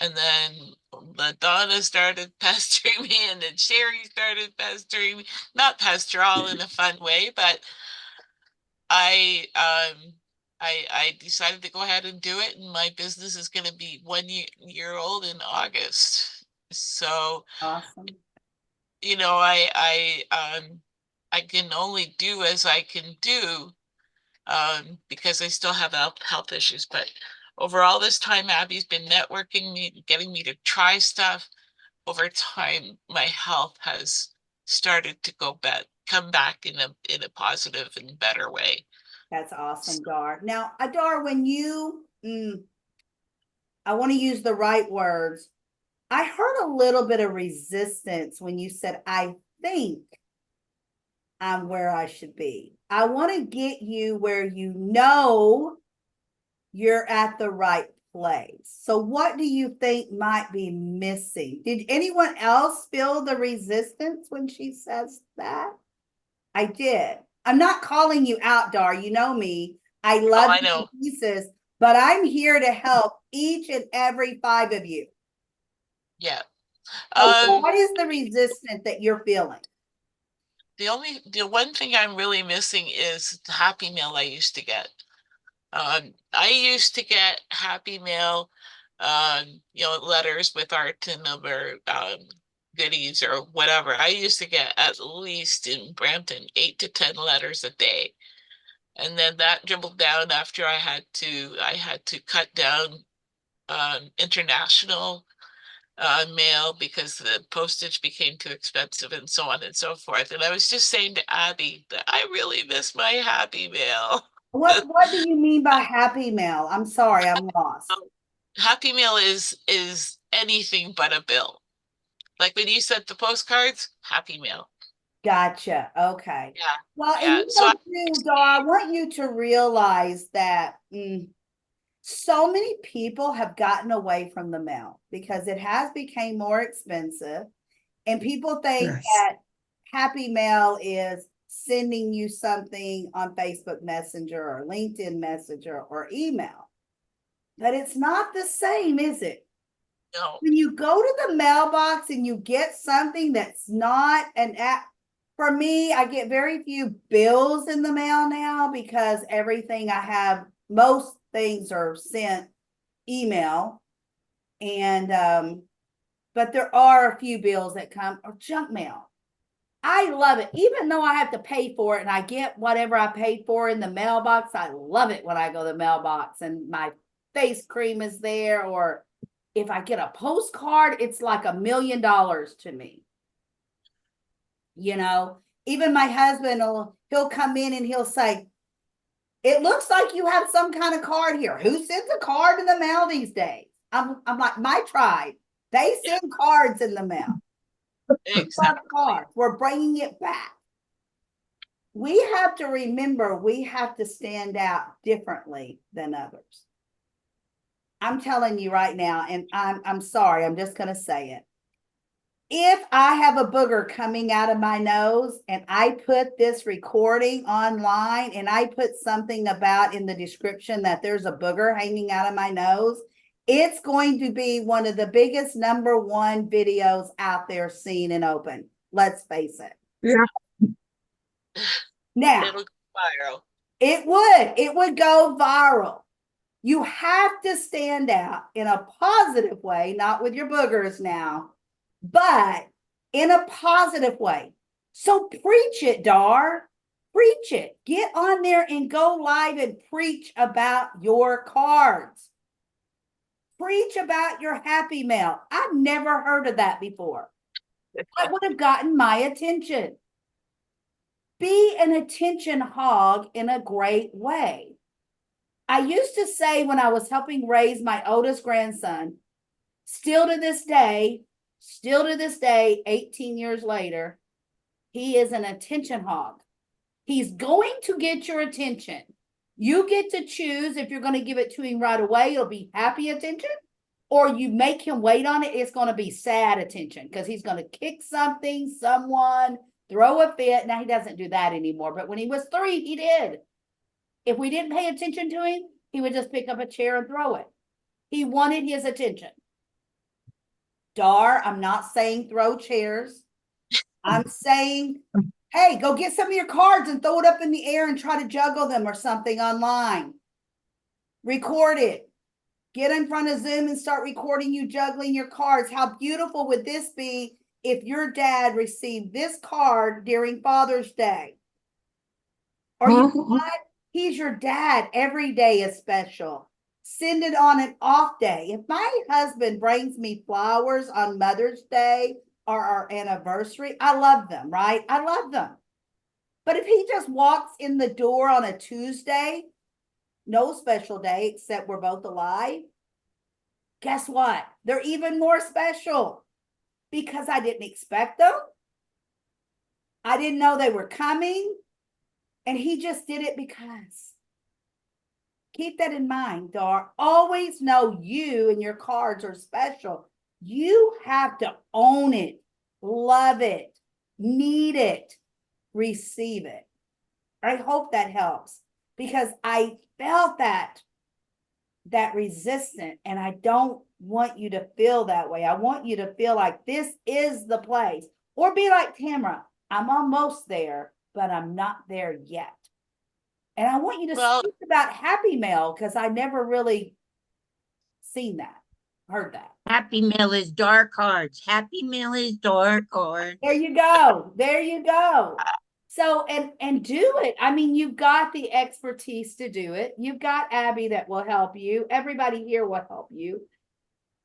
and then LaDonna started pestering me, and then Sherry started pestering me. Not pester, all in a fun way, but I I decided to go ahead and do it, and my business is going to be 1 year old in August. So, Awesome. you know, I can only do as I can do, because I still have health issues. But over all this time, Abby's been networking me, getting me to try stuff. Over time, my health has started to come back in a positive and better way. That's awesome, Dar. Now, Dar, when you, I want to use the right words. I heard a little bit of resistance when you said, I think I'm where I should be. I want to get you where you know you're at the right place. So what do you think might be missing? Did anyone else feel the resistance when she says that? I did. I'm not calling you out, Dar. You know me. I love I you know. to pieces, but I'm here to help each and every 5 of you. Yeah. So what is the resistance that you're feeling? The one thing I'm really missing is the Happy Mail I used to get. I used to get Happy Mail, letters with art in them, or goodies or whatever. I used to get, at least in Brampton, 8 to 10 letters a day. And then that dribbled down after I had to cut down international mail because the postage became too expensive, and so on and so forth. And I was just saying to Abby that I really miss my Happy Mail. What do you mean by Happy Mail? I'm sorry, I'm lost. Happy Mail is anything but a bill. Like when you sent the postcards, Happy Mail. Gotcha. Okay. Yeah. Well, and Yeah. you So know, too, Dar, I want you to realize that so many people have gotten away from the mail because it has become more expensive, and people think Yes. that Happy Mail is sending you something on Facebook Messenger or LinkedIn Messenger or email. But it's not the same, is it? no. When you go to the mailbox and you get something that's not an app, for me, I get very few bills in the mail now because everything I have, most things are sent email. And but there are a few bills that come or junk mail. I love it. Even though I have to pay for it and I get whatever I paid for in the mailbox, I love it when I go to the mailbox and my face cream is there. Or if I get a postcard, it's like $1 million to me. You know, even my husband, he'll come in and he'll say, it looks like you have some kind of card here. Who sends a card in the mail these days? I'm like, my tribe. They send cards in the mail. Exactly. Cards. We're bringing it back. We have to remember we have to stand out differently than others. I'm telling you right now, and I'm sorry, I'm just gonna say it. If I have a booger coming out of my nose and I put this recording online and I put something about in the description that there's a booger hanging out of my nose, it's going to be one of the biggest #1 videos out there seen and open. Let's face it. Yeah. Now, It'll go viral. it would go viral. You have to stand out in a positive way, not with your boogers now, but in a positive way. So preach it, Dar. Preach it. Get on there and go live and preach about your cards. Preach about your happy mail. I've never heard of that before. That would have gotten my attention. Be an attention hog in a great way. I used to say when I was helping raise my oldest grandson, still to this day, 18 years later, he is an attention hog. He's going to get your attention. You get to choose if you're going to give it to him right away, it'll be happy attention, or you make him wait on it, it's going to be sad attention because he's going to kick something, someone, throw a fit. Now he doesn't do that anymore, but when he was 3, he did. If we didn't pay attention to him, he would just pick up a chair and throw it. He wanted his attention. Dar, I'm not saying throw chairs. I'm saying, hey, go get some of your cards and throw it up in the air and try to juggle them or something online. Record it. Get in front of Zoom and start recording you juggling your cards. How beautiful would this be if your dad received this card during Father's Day? Or you know what? He's your dad. Every day is special. Send it on an off day. If my husband brings me flowers on Mother's Day or our anniversary, I love them, right? I love them. But if he just walks in the door on a Tuesday, no special day except we're both alive, guess what? They're even more special because I didn't expect them. I didn't know they were coming. And he just did it because. Keep that in mind, Dar. Always know you and your cards are special. You have to own it, love it, need it, receive it. I hope that helps because I felt that resistance, and I don't want you to feel that way. I want you to feel like this is the place, or be like Tamara. I'm almost there, but I'm not there yet. And I want you to speak about Happy Mail because I never really seen that, heard that. Happy Mail is dark cards. Happy Mail is dark cards. There you go. There you go. So, and do it. I mean, you've got the expertise to do it. You've got Abby that will help you. Everybody here will help you.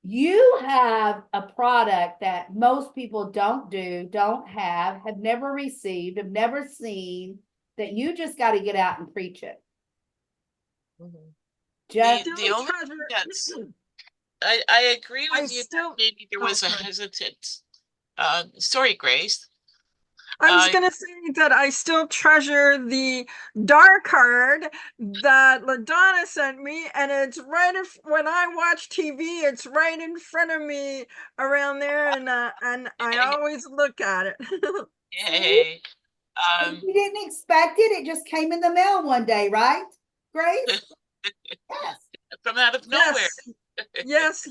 You have a product that most people don't do, don't have never received, have never seen, that you just got to get out and preach it. Just The only thing that's, I agree with you that maybe there was a hesitant. Sorry, Grace. I was gonna say that I still treasure the dark card that LaDonna sent me, and it's right when I watch TV, it's right in front of me around there, and I always look at it. Yay. you didn't expect it, it just came in the mail one day, right, Grace? Yes. From out of nowhere. Yes,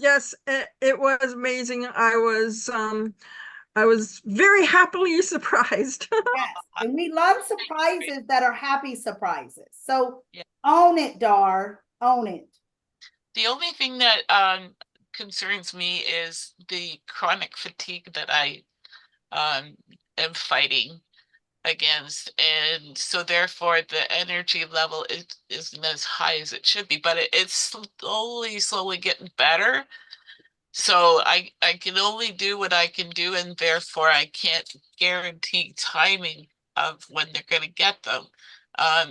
it was amazing. I was very happily surprised. Yes, and we love surprises that are happy surprises. So own it, Dar, own it. The only thing that concerns me is the chronic fatigue that I am fighting against, and so therefore the energy level isn't as high as it should be, but it's slowly getting better. So I can only do what I can do, and therefore I can't guarantee timing of when they're going to get them.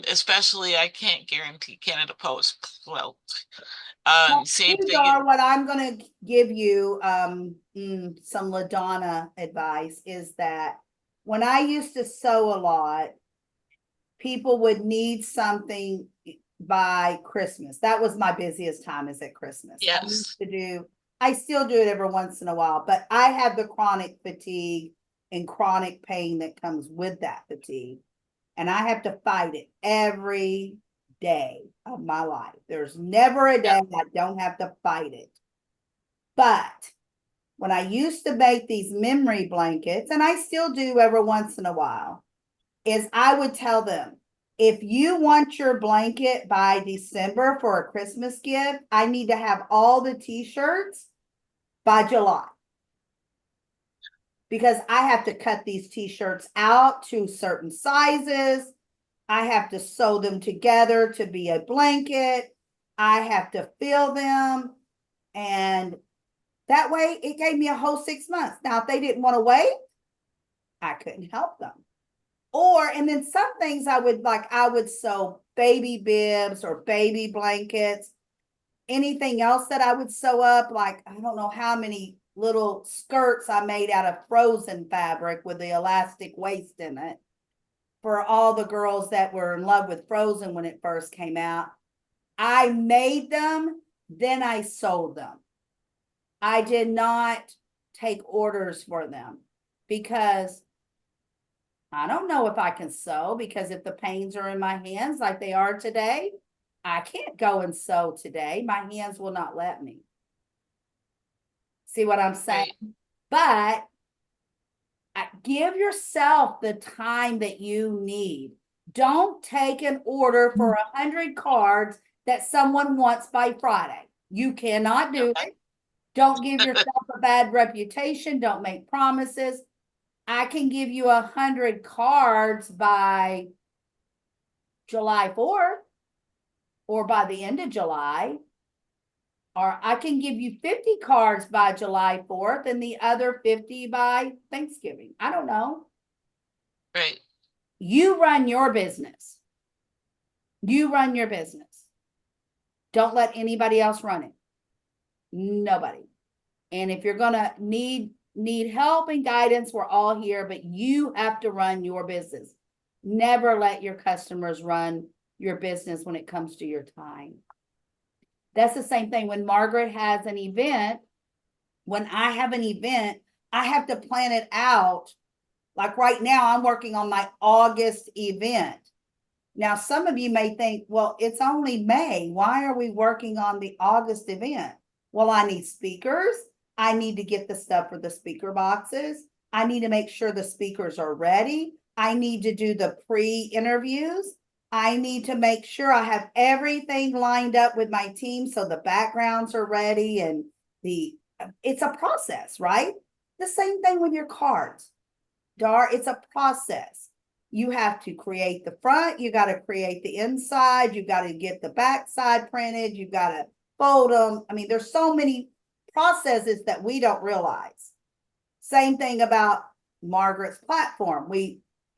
Especially I can't guarantee Canada Post. Well, same thing. What I'm going to give you some LaDonna advice is that when I used to sew a lot, people would need something by Christmas. That was my busiest time, is at Christmas. Yes. I still do it every once in a while, but I have the chronic fatigue and chronic pain that comes with that fatigue. And I have to fight it every day of my life. There's never a day I don't have to fight it. But when I used to make these memory blankets, and I still do every once in a while, is I would tell them, if you want your blanket by December for a Christmas gift, I need to have all the t-shirts by July. Because I have to cut these t-shirts out to certain sizes. I have to sew them together to be a blanket. I have to fill them. And that way it gave me a whole 6 months. Now, if they didn't want to wait, I couldn't help them. And then some things I would sew baby bibs or baby blankets. Anything else that I would sew up, like, I don't know how many little skirts I made out of frozen fabric with the elastic waist in it for all the girls that were in love with Frozen when it first came out. I made them, then I sold them. I did not take orders for them because I don't know if I can sew, because if the pains are in my hands like they are today, I can't go and sew today. My hands will not let me. See what I'm saying? But give yourself the time that you need. Don't take an order for 100 cards that someone wants by Friday. You cannot do it. Don't give yourself a bad reputation. Don't make promises. I can give you 100 cards by July 4th or by the end of July. Or I can give you 50 cards by July 4th and the other 50 by Thanksgiving. I don't know. Right. You run your business. You run your business. Don't let anybody else run it. Nobody. And if you're going to need help and guidance, we're all here, but you have to run your business. Never let your customers run your business when it comes to your time. That's the same thing when Margaret has an event. When I have an event, I have to plan it out. Like right now, I'm working on my August event. Now, some of you may think, well, it's only May. Why are we working on the August event? Well, I need speakers. I need to get the stuff for the speaker boxes. I need to make sure the speakers are ready. I need to do the pre-interviews. I need to make sure I have everything lined up with my team so the backgrounds are ready, and it's a process, right? The same thing with your cards. It's a process. You have to create the front, you got to create the inside, you got to get the back side printed, you got to fold them. I mean, there's so many processes that we don't realize. Same thing about Margaret's platform.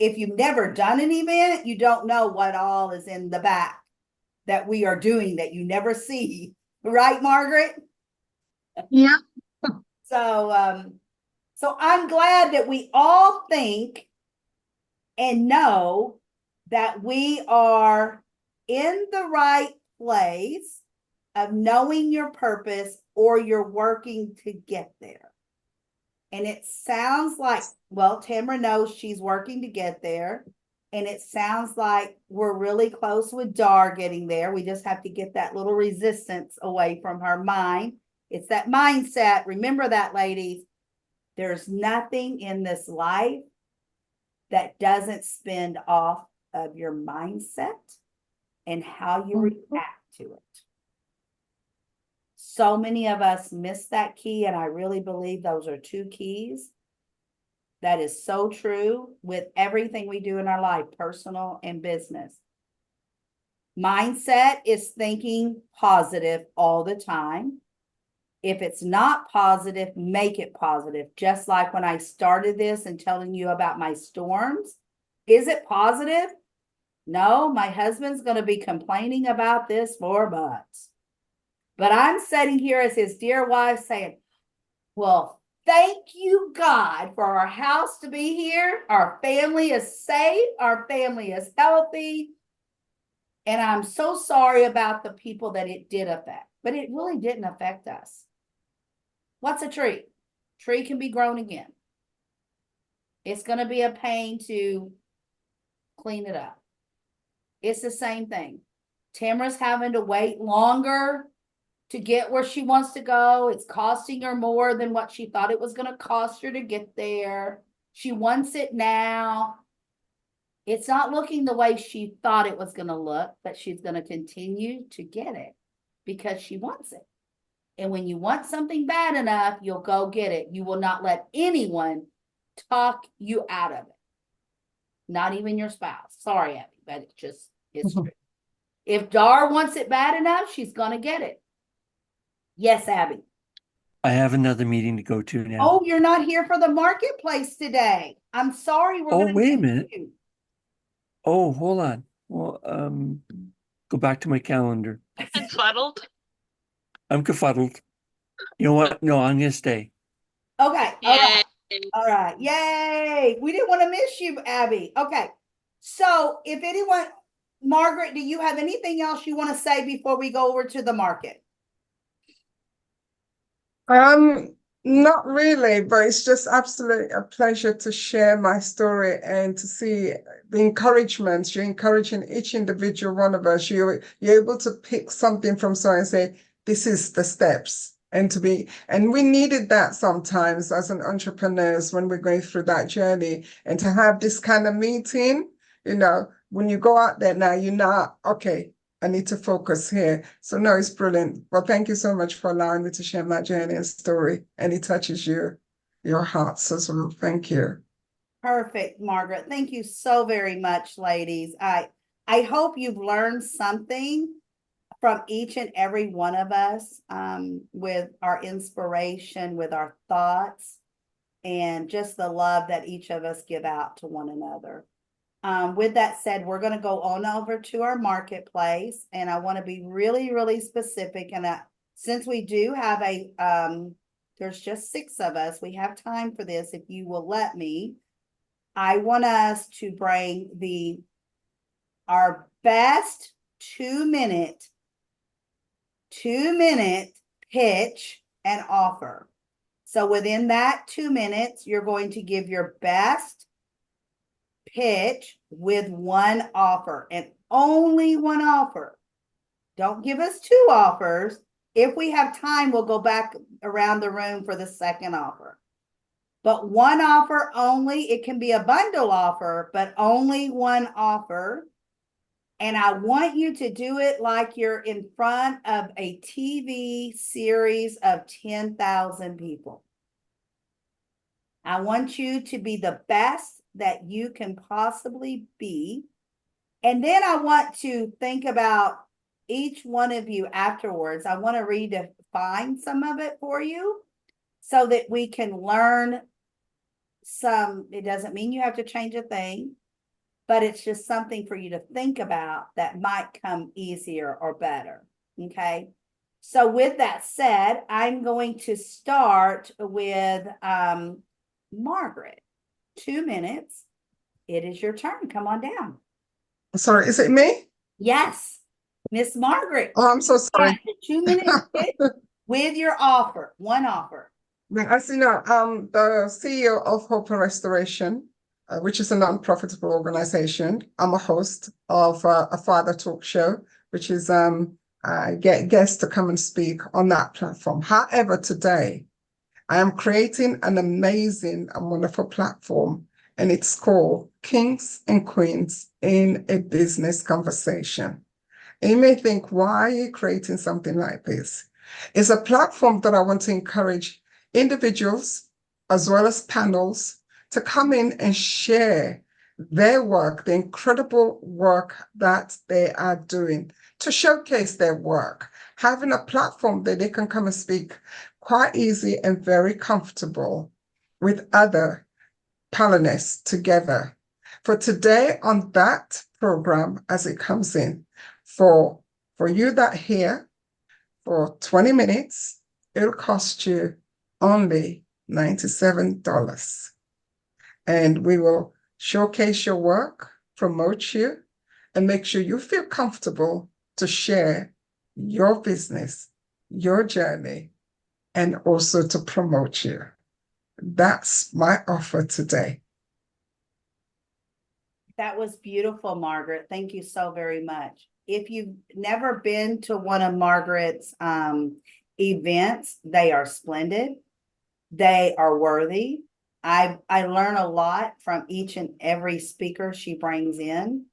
If you've never done an event, you don't know what all is in the back that we are doing that you never see. Right, Margaret? Yeah. So I'm glad that we all think and know that we are in the right place of knowing your purpose, or you're working to get there. And it sounds like, well, Tamara knows she's working to get there. And it sounds like we're really close with Dar getting there. We just have to get that little resistance away from her mind. It's that mindset. Remember that, ladies. There's nothing in this life that doesn't spin off of your mindset and how you react to it. So many of us miss that key, and I really believe those are two keys. That is so true with everything we do in our life, personal and business. Mindset is thinking positive all the time. If it's not positive, make it positive. Just like when I started this and telling you about my storms. Is it positive? No, my husband's going to be complaining about this for months. But I'm sitting here as his dear wife saying, well, thank you, God, for our house to be here. Our family is safe. Our family is healthy. And I'm so sorry about the people that it did affect, but it really didn't affect us. What's a tree? Tree can be grown again. It's going to be a pain to clean it up. It's the same thing. Tamara's having to wait longer to get where she wants to go. It's costing her more than what she thought it was going to cost her to get there. She wants it now. It's not looking the way she thought it was going to look, but she's going to continue to get it because she wants it. And when you want something bad enough, you'll go get it. You will not let anyone talk you out of it. Not even your spouse. Sorry, Abby, but it's just, it's true. If Dar wants it bad enough, she's going to get it. Yes, Abby. I have another meeting to go to now. Oh, you're not here for the marketplace today. I'm sorry. We're Oh, gonna wait a miss minute. you. Oh, hold on. Well, go back to my calendar. Confuddled. I'm confuddled. You know what? No, I'm gonna stay. Okay. All right. Yay. All right. Yay. We didn't want to miss you, Abby. Okay. So if anyone, Margaret, do you have anything else you want to say before we go over to the market? Not really, but it's just absolutely a pleasure to share my story and to see the encouragement. You're encouraging each individual one of us. You're able to pick something from someone and say, this is the steps. And we needed that sometimes as an entrepreneurs when we're going through that journey. And to have this kind of meeting, when you go out there now, you're not, okay, I need to focus here. So no, it's brilliant. Well, thank you so much for allowing me to share my journey and story. And it touches your hearts as well. Thank you. Perfect, Margaret. Thank you so very much, ladies. I hope you've learned something from each and every one of us, with our inspiration, with our thoughts, and just the love that each of us give out to one another. With that said, we're going to go on over to our marketplace, and I want to be really, really specific. And since we do have there's just 6 of us, we have time for this. If you will let me, I want us to bring our best 2-minute pitch and offer. So within that 2 minutes, you're going to give your best pitch with one offer and only one offer. Don't give us 2 offers. If we have time, we'll go back around the room for the second offer. But one offer only. It can be a bundle offer, but only one offer. And I want you to do it like you're in front of a TV series of 10,000 people. I want you to be the best that you can possibly be. And then I want to think about each one of you afterwards. I want to redefine some of it for you so that we can learn some. It doesn't mean you have to change a thing, but it's just something for you to think about that might come easier or better. Okay. So with that said, I'm going to start with Margaret. 2 minutes. It is your turn. Come on down. Sorry, is it me? Yes, Miss Margaret. Oh, I'm so sorry. 2 minutes with your offer. One offer. As you know, I'm the CEO of Hope and Restoration, which is a non-profitable organization. I'm a host of a father talk show, which is I get guests to come and speak on that platform. However, today I am creating an amazing and wonderful platform, and it's called Kings and Queens in a Business Conversation. And you may think, why are you creating something like this? It's a platform that I want to encourage individuals as well as panels to come in and share their work, the incredible work that they are doing, to showcase their work, having a platform that they can come and speak quite easy and very comfortable with other panelists together. For today on that program, as it comes in, for you that hear, for 20 minutes, it'll cost you only $97. And we will showcase your work, promote you, and make sure you feel comfortable to share your business, your journey, and also to promote you. That's my offer today. That was beautiful, Margaret. Thank you so very much. If you've never been to one of Margaret's events, they are splendid. They are worthy. I learn a lot from each and every speaker she brings in.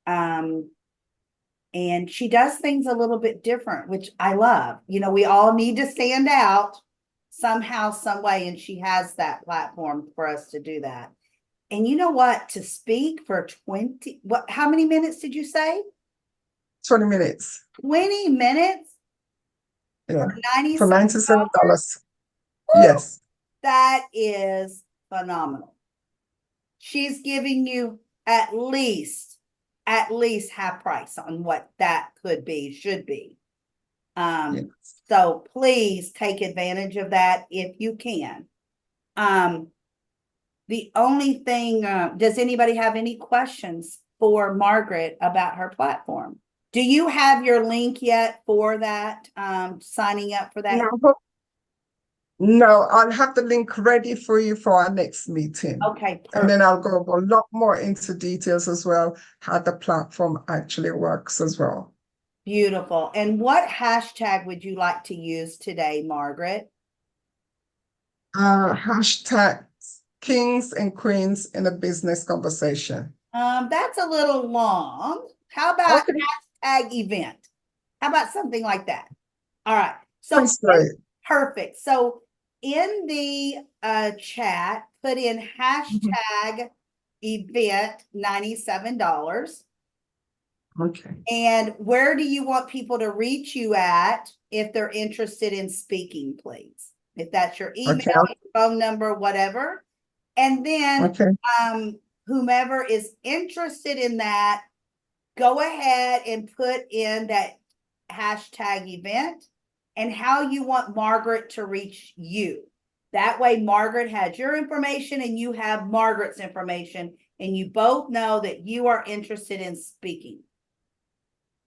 And she does things a little bit different, which I love. You know, we all need to stand out somehow, some way, and she has that platform for us to do that. And you know what? To speak for 20, how many minutes did you say? 20 minutes. 20 minutes? Yeah. For For $97? $97. Yes. That is phenomenal. She's giving you at least half price on what that could be, should be. Yes. So please take advantage of that if you can. The only thing, does anybody have any questions for Margaret about her platform? Do you have your link yet for that, signing up for that? No, I'll have the link ready for you for our next meeting. Okay, And then perfect. I'll go a lot more into details as well, how the platform actually works as well. Beautiful. And what hashtag would you like to use today, Margaret? Hashtag Kings and Queens in a Business Conversation. That's a little long. How about Okay. hashtag event? How about something like that? All right. So That's great. perfect. So in the chat, put in hashtag event $97. Okay. And where do you want people to reach you at if they're interested in speaking, please? If that's your email, Okay. your phone number, whatever. And then Okay. whomever is interested in that, go ahead and put in that hashtag event and how you want Margaret to reach you. That way, Margaret has your information and you have Margaret's information, and you both know that you are interested in speaking.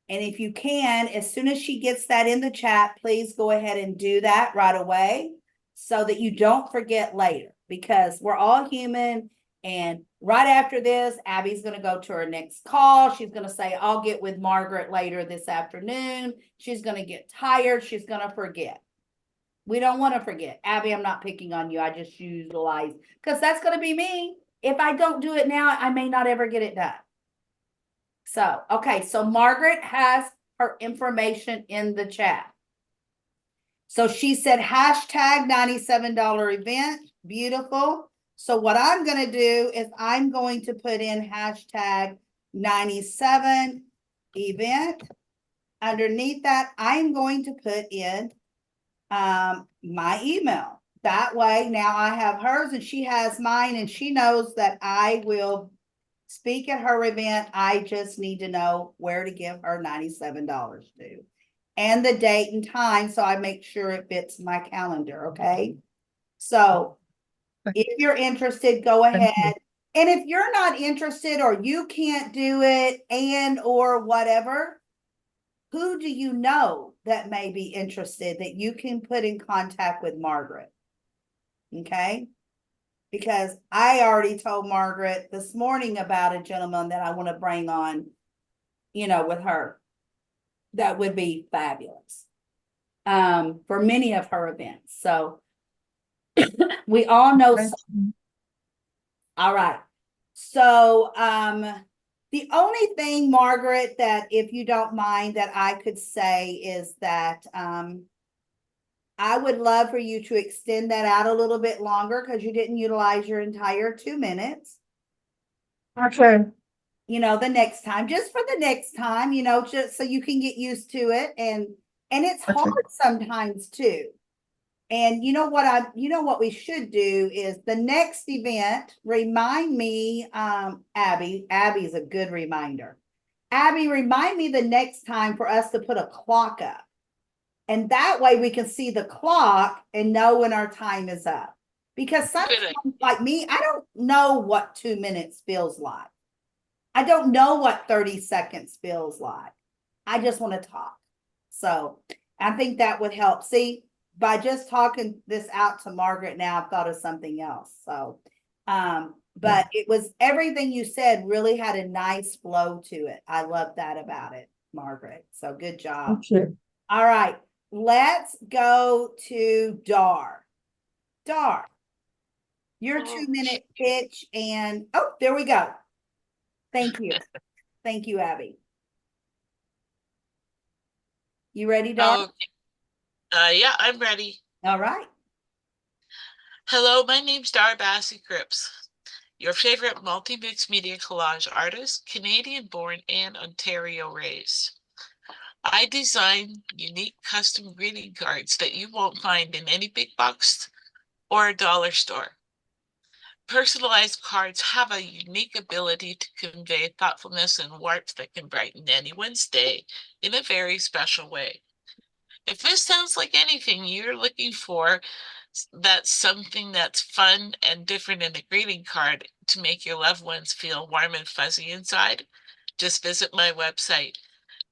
And if you can, as soon as she gets that in the chat, please go ahead and do that right away so that you don't forget later, because we're all human. And right after this, Abby's going to go to her next call. She's going to say, I'll get with Margaret later this afternoon. She's going to get tired. She's going to forget. We don't want to forget. Abby, I'm not picking on you. I just utilize, because that's going to be me. If I don't do it now, I may not ever get it done. So, okay, so Margaret has her information in the chat. So she said hashtag $97 event. Beautiful. So what I'm going to do is I'm going to put in hashtag 97 event. Underneath that, I'm going to put in my email. That way now I have hers and she has mine, and she knows that I will speak at her event. I just need to know where to give her $97 to and the date and time, so I make sure it fits my calendar. Okay. So if you're interested, go ahead. And if you're not interested or you can't do it and or whatever, who do you know that may be interested that you can put in contact with Margaret? Okay. Because I already told Margaret this morning about a gentleman that I want to bring on, with her. That would be fabulous for many of her events. So we all know. All right. So the only thing, Margaret, that if you don't mind that I could say is that I would love for you to extend that out a little bit longer, because you didn't utilize your entire 2 minutes. Okay. The next time, just for the next time, just so you can get used to it. And it's hard sometimes too. And what we should do is the next event, remind me, Abby's a good reminder. Abby, remind me the next time for us to put a clock up. And that way we can see the clock and know when our time is up. Because sometimes, like me, I don't know what 2 minutes feels like. I don't know what 30 seconds feels like. I just want to talk. So I think that would help. See, by just talking this out to Margaret now, I've thought of something else. So, but it was everything you said really had a nice flow to it. I love that about it, Margaret. So good job. Thank you. All right, let's go to Dar. Dar, your 2-minute pitch and, oh, there we go. Thank you. Thank you, Abby. You ready, Dar? Yeah, I'm ready. All right. Hello, my name's Dar Bassey Cripps, your favorite multi-mix media collage artist, Canadian-born and Ontario-raised. I design unique custom greeting cards that you won't find in any big box or a dollar store. Personalized cards have a unique ability to convey thoughtfulness and warmth that can brighten anyone's day in a very special way. If this sounds like anything you're looking for, that's something that's fun and different in a greeting card to make your loved ones feel warm and fuzzy inside, just visit my website,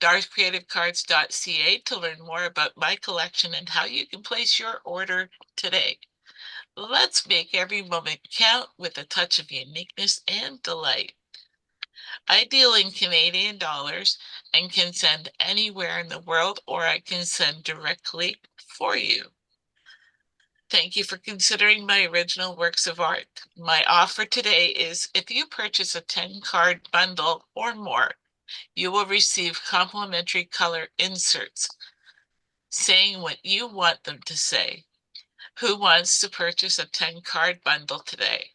darscreativecards.ca, to learn more about my collection and how you can place your order today. Let's make every moment count with a touch of uniqueness and delight. I deal in Canadian dollars and can send anywhere in the world, or I can send directly for you. Thank you for considering my original works of art. My offer today is if you purchase a 10-card bundle or more, you will receive complimentary color inserts saying what you want them to say. Who wants to purchase a 10-card bundle today?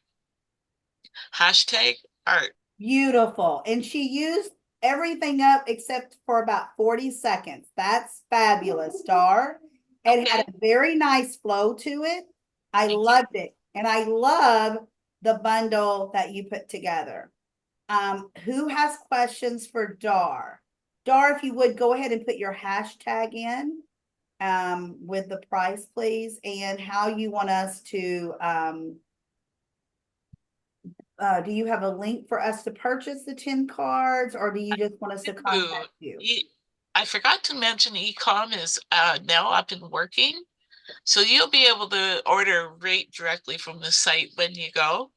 Hashtag art. Beautiful. And she used everything up except for about 40 seconds. That's fabulous, Dar. It had a very nice flow to it. I loved it. And I love the bundle that you put together. Who has questions for Dar? Dar, if you would go ahead and put your hashtag in with the price, please, and how you want us to do you have a link for us to purchase the 10 cards, or do you just want us to contact you? I forgot to mention e-com is now up and working. So you'll be able to order right directly from the site when you go.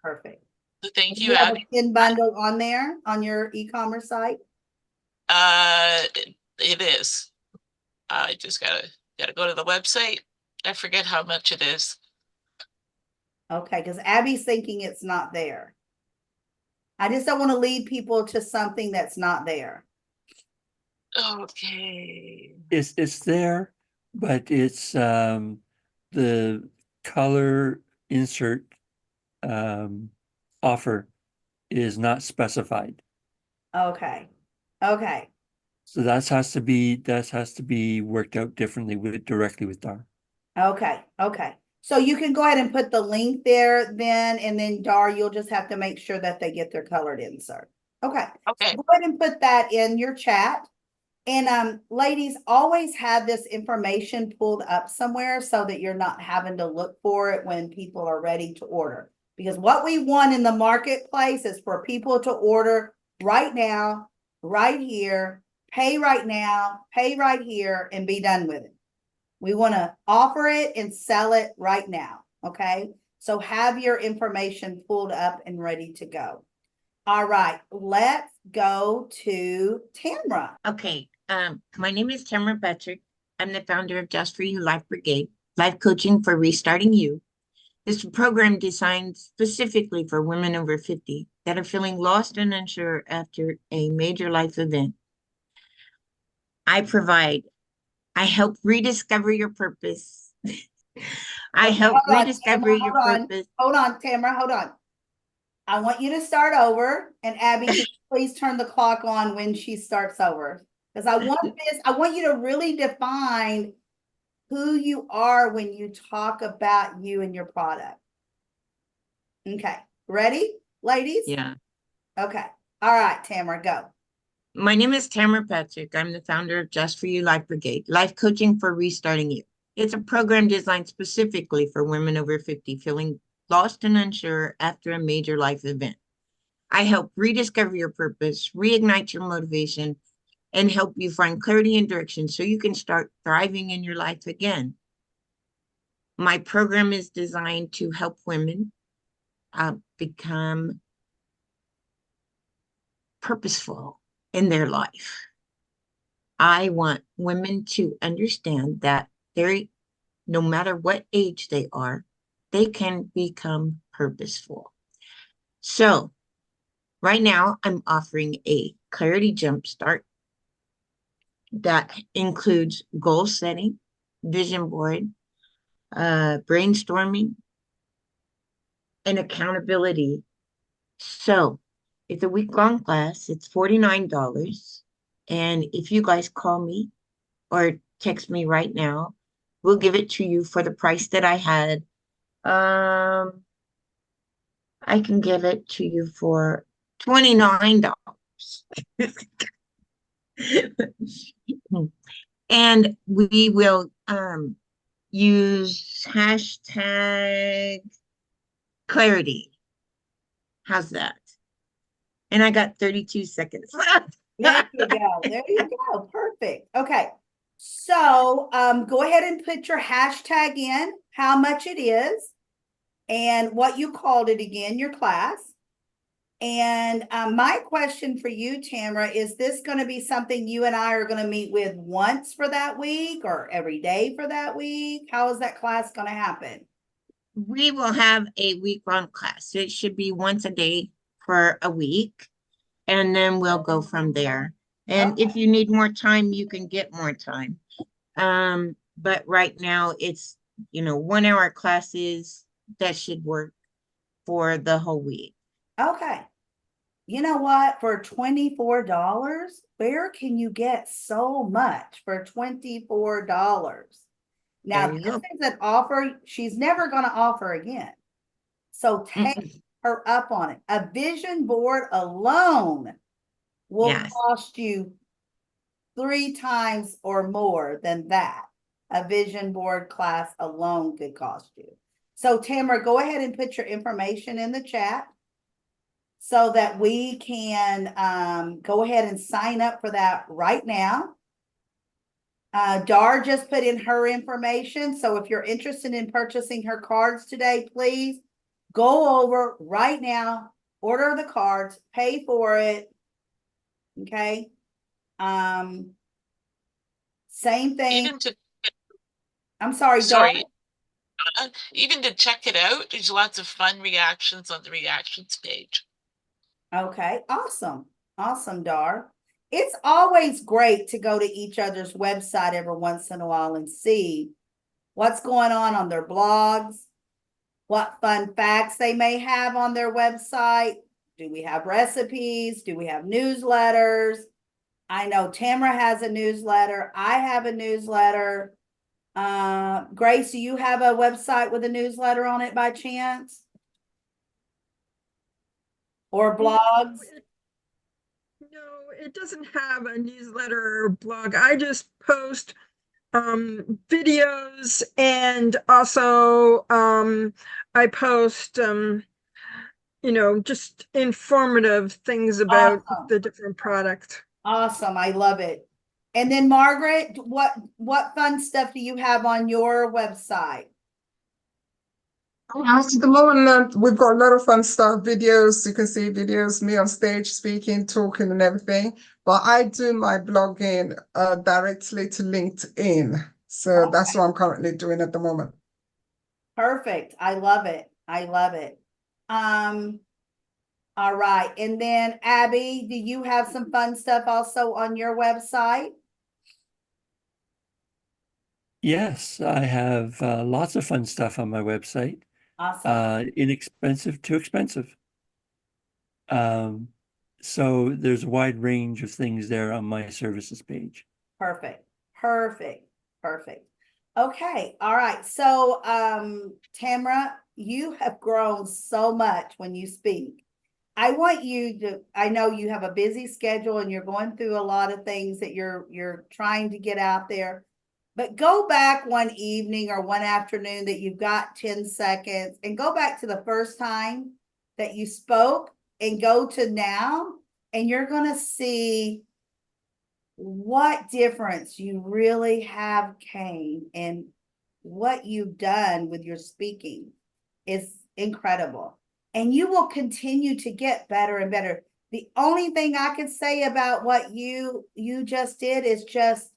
Perfect. So thank Do you, you have Abby. a 10 bundle on there on your e-commerce site? It is. I just gotta go to the website. I forget how much it is. Okay, because Abby's thinking it's not there. I just don't want to lead people to something that's not there. Okay. It's there, but it's the color insert offer is not specified. Okay. Okay. So that has to be worked out differently directly with Dar. Okay. Okay. So you can go ahead and put the link there then, and then Dar, you'll just have to make sure that they get their colored insert. Okay. Okay. So go ahead and put that in your chat. And ladies, always have this information pulled up somewhere so that you're not having to look for it when people are ready to order. Because what we want in the marketplace is for people to order right now, right here, pay right now, pay right here, and be done with it. We want to offer it and sell it right now. Okay. So have your information pulled up and ready to go. All right, let's go to Tamra. Okay, my name is Tamara Patrick. I'm the founder of Just For You Life Brigade, life coaching for restarting you. It's a program designed specifically for women over 50 that are feeling lost and unsure after a major life event. I help rediscover your purpose. I help rediscover your purpose. Hold on, Tamara, hold on. I want you to start over, and Abby, can you please turn the clock on when she starts over? Because I want you to really define who you are when you talk about you and your product. Okay, ready, ladies? Yeah. Okay, all right, Tamara, go. My name is Tamara Patrick. I'm the founder of Just For You Life Brigade, life coaching for restarting you. It's a program designed specifically for women over 50 feeling lost and unsure after a major life event. I help rediscover your purpose, reignite your motivation, and help you find clarity and direction so you can start thriving in your life again. My program is designed to help women become purposeful in their life. I want women to understand that no matter what age they are, they can become purposeful. So right now I'm offering a Clarity Jumpstart that includes goal setting, vision board, brainstorming, and accountability. So it's a week-long class. It's $49. And if you guys call me or text me right now, we'll give it to you for the price that I had. I can give it to you for $29. And we will use hashtag clarity. How's that? And I got 32 seconds left. There you go. There you go. Perfect. Okay. So go ahead and put your hashtag in, how much it is, and what you called it again, your class. And my question for you, Tamara, is this going to be something you and I are going to meet with once for that week or every day for that week? How is that class going to happen? We will have a week-long class. So it should be once a day for a week, and then we'll go from there. And if you need more time, you can get more time. But right now it's, 1 hour classes that should work for the whole week. Okay. You know what? For $24, where can you get so much for $24? Now, There you this go. is an offer she's never going to offer again. So take her up on it. A vision board alone will Yes. cost you 3 times or more than that. A vision board class alone could cost you. So Tamara, go ahead and put your information in the chat so that we can go ahead and sign up for that right now. Dar just put in her information. So if you're interested in purchasing her cards today, please go over right now, order the cards, pay for it. Okay. Same thing. Even to, I'm sorry, Dar. sorry, even to check it out, there's lots of fun reactions on the reactions page. Okay, awesome. Awesome, Dar. It's always great to go to each other's website every once in a while and see what's going on their blogs, what fun facts they may have on their website. Do we have recipes? Do we have newsletters? I know Tamara has a newsletter. I have a newsletter. Grace, do you have a website with a newsletter on it by chance? Or blogs? No, it doesn't have a newsletter or blog. I just post videos, and also I post just informative things about Awesome. the different product. Awesome. I love it. And then Margaret, what fun stuff do you have on your website? At the moment, we've got a lot of fun stuff, videos. You can see videos, me on stage speaking, talking and everything. But I do my blogging directly to LinkedIn. So that's what I'm currently doing at the moment. Perfect. I love it. I love it. All right. And then Abby, do you have some fun stuff also on your website? Yes, I have lots of fun stuff on my website. Awesome. Inexpensive to expensive. So there's a wide range of things there on my services page. Perfect. Perfect. Perfect. Okay. All right. So, Tamara, you have grown so much when you speak. I want you to, I know you have a busy schedule and you're going through a lot of things that you're trying to get out there, but go back one evening or one afternoon that you've got 10 seconds and go back to the first time that you spoke and go to now, and you're gonna see what difference you really have came and what you've done with your speaking is incredible. And you will continue to get better and better. The only thing I can say about what you just did is just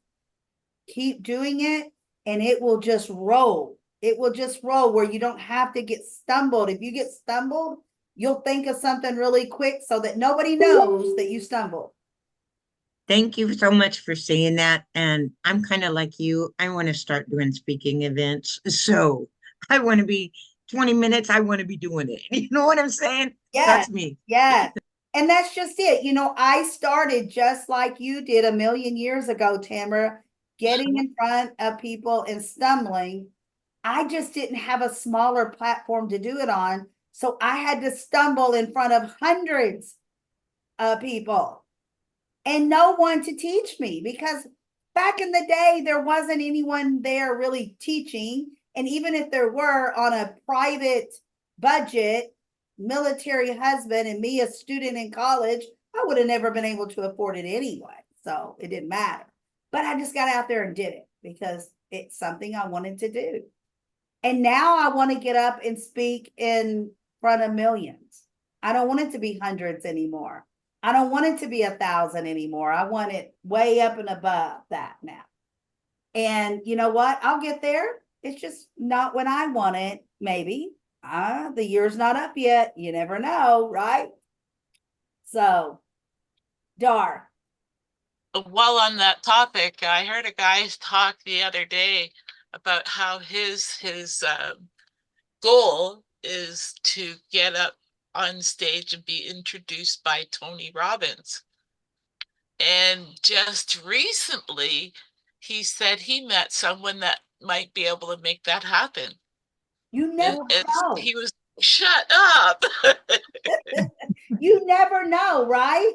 keep doing it, and it will just roll. It will just roll where you don't have to get stumbled. If you get stumbled, you'll think of something really quick so that nobody knows that you stumbled. Thank you so much for saying that. And I'm kind of like you. I want to start doing speaking events. So I want to be 20 minutes. I want to be doing it. You know what I'm saying? Yes, That's me. yes. And that's just it. You know, I started just like you did a million years ago, Tamara, getting in front of people and stumbling. I just didn't have a smaller platform to do it on. So I had to stumble in front of hundreds of people and no one to teach me, because back in the day, there wasn't anyone there really teaching. And even if there were, on a private budget, military husband and me, a student in college, I would have never been able to afford it anyway. So it didn't matter. But I just got out there and did it because it's something I wanted to do. And now I want to get up and speak in front of millions. I don't want it to be hundreds anymore. I don't want it to be 1,000 anymore. I want it way up and above that now. And you know what? I'll get there. It's just not when I want it, maybe. The year's not up yet. You never know, right? So, Dar. While on that topic, I heard a guy talk the other day about how his goal is to get up on stage and be introduced by Tony Robbins. And just recently, he said he met someone that might be able to make that happen. You never know. He was, shut up. You never know, right?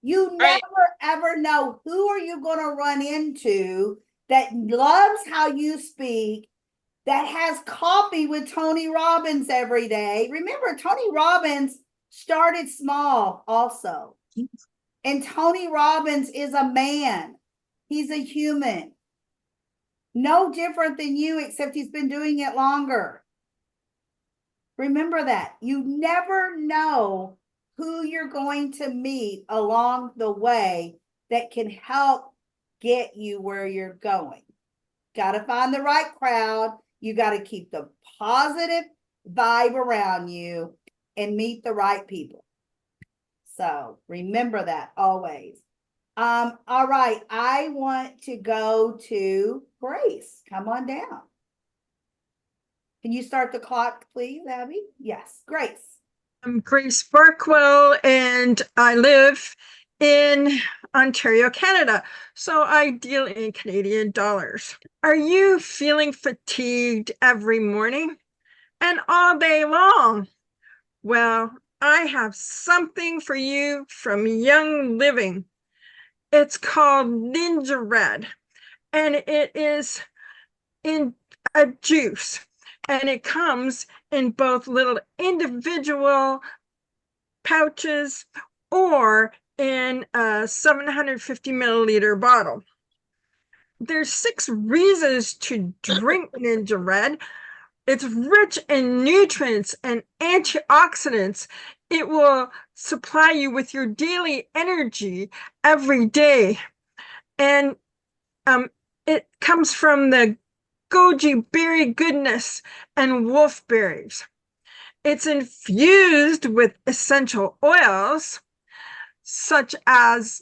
You Right. never ever know who are you going to run into that loves how you speak, that has coffee with Tony Robbins every day. Remember, Tony Robbins started small also. And Tony Robbins is a man. He's a human. No different than you, except he's been doing it longer. Remember that. You never know who you're going to meet along the way that can help get you where you're going. Got to find the right crowd. You got to keep the positive vibe around you and meet the right people. So remember that always. All right. I want to go to Grace. Come on down. Can you start the clock, please, Abby? Yes, Grace. I'm Grace Barkwell, and I live in Ontario, Canada. So I deal in Canadian dollars. Are you feeling fatigued every morning and all day long? Well, I have something for you from Young Living. It's called Ninja Red, and it is in a juice, and it comes in both little individual pouches or in a 750 milliliter bottle. There's 6 reasons to drink Ninja Red. It's rich in nutrients and antioxidants. It will supply you with your daily energy every day. And it comes from the goji berry goodness and wolfberries. It's infused with essential oils such as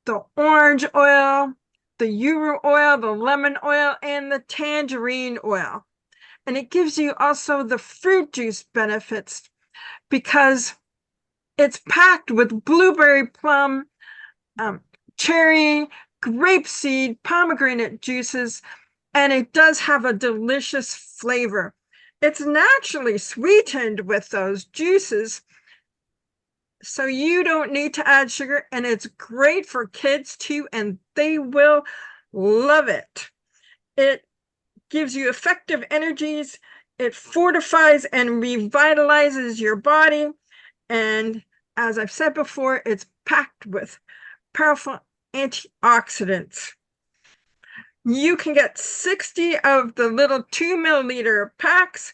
the orange oil, the yuru oil, the lemon oil, and the tangerine oil. And it gives you also the fruit juice benefits because it's packed with blueberry, plum, cherry, grapeseed, pomegranate juices, and it does have a delicious flavor. It's naturally sweetened with those juices, so you don't need to add sugar, and it's great for kids too, and they will love it. It gives you effective energies. It fortifies and revitalizes your body, and as I've said before, it's packed with powerful antioxidants. You can get 60 of the little 2 milliliter packs,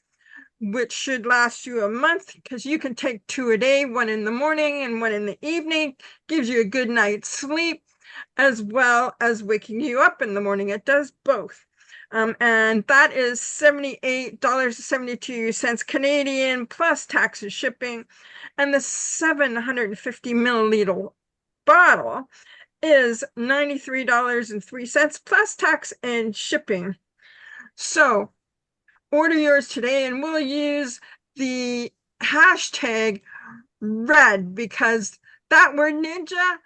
which should last you a month because you can take 2 a day, 1 in the morning and 1 in the evening. Gives you a good night's sleep as well as waking you up in the morning. It does both. And that is $78.72 Canadian plus tax and shipping. And the 750 milliliter bottle is $93.03 plus tax and shipping. So order yours today, and we'll use the hashtag red because that word ninja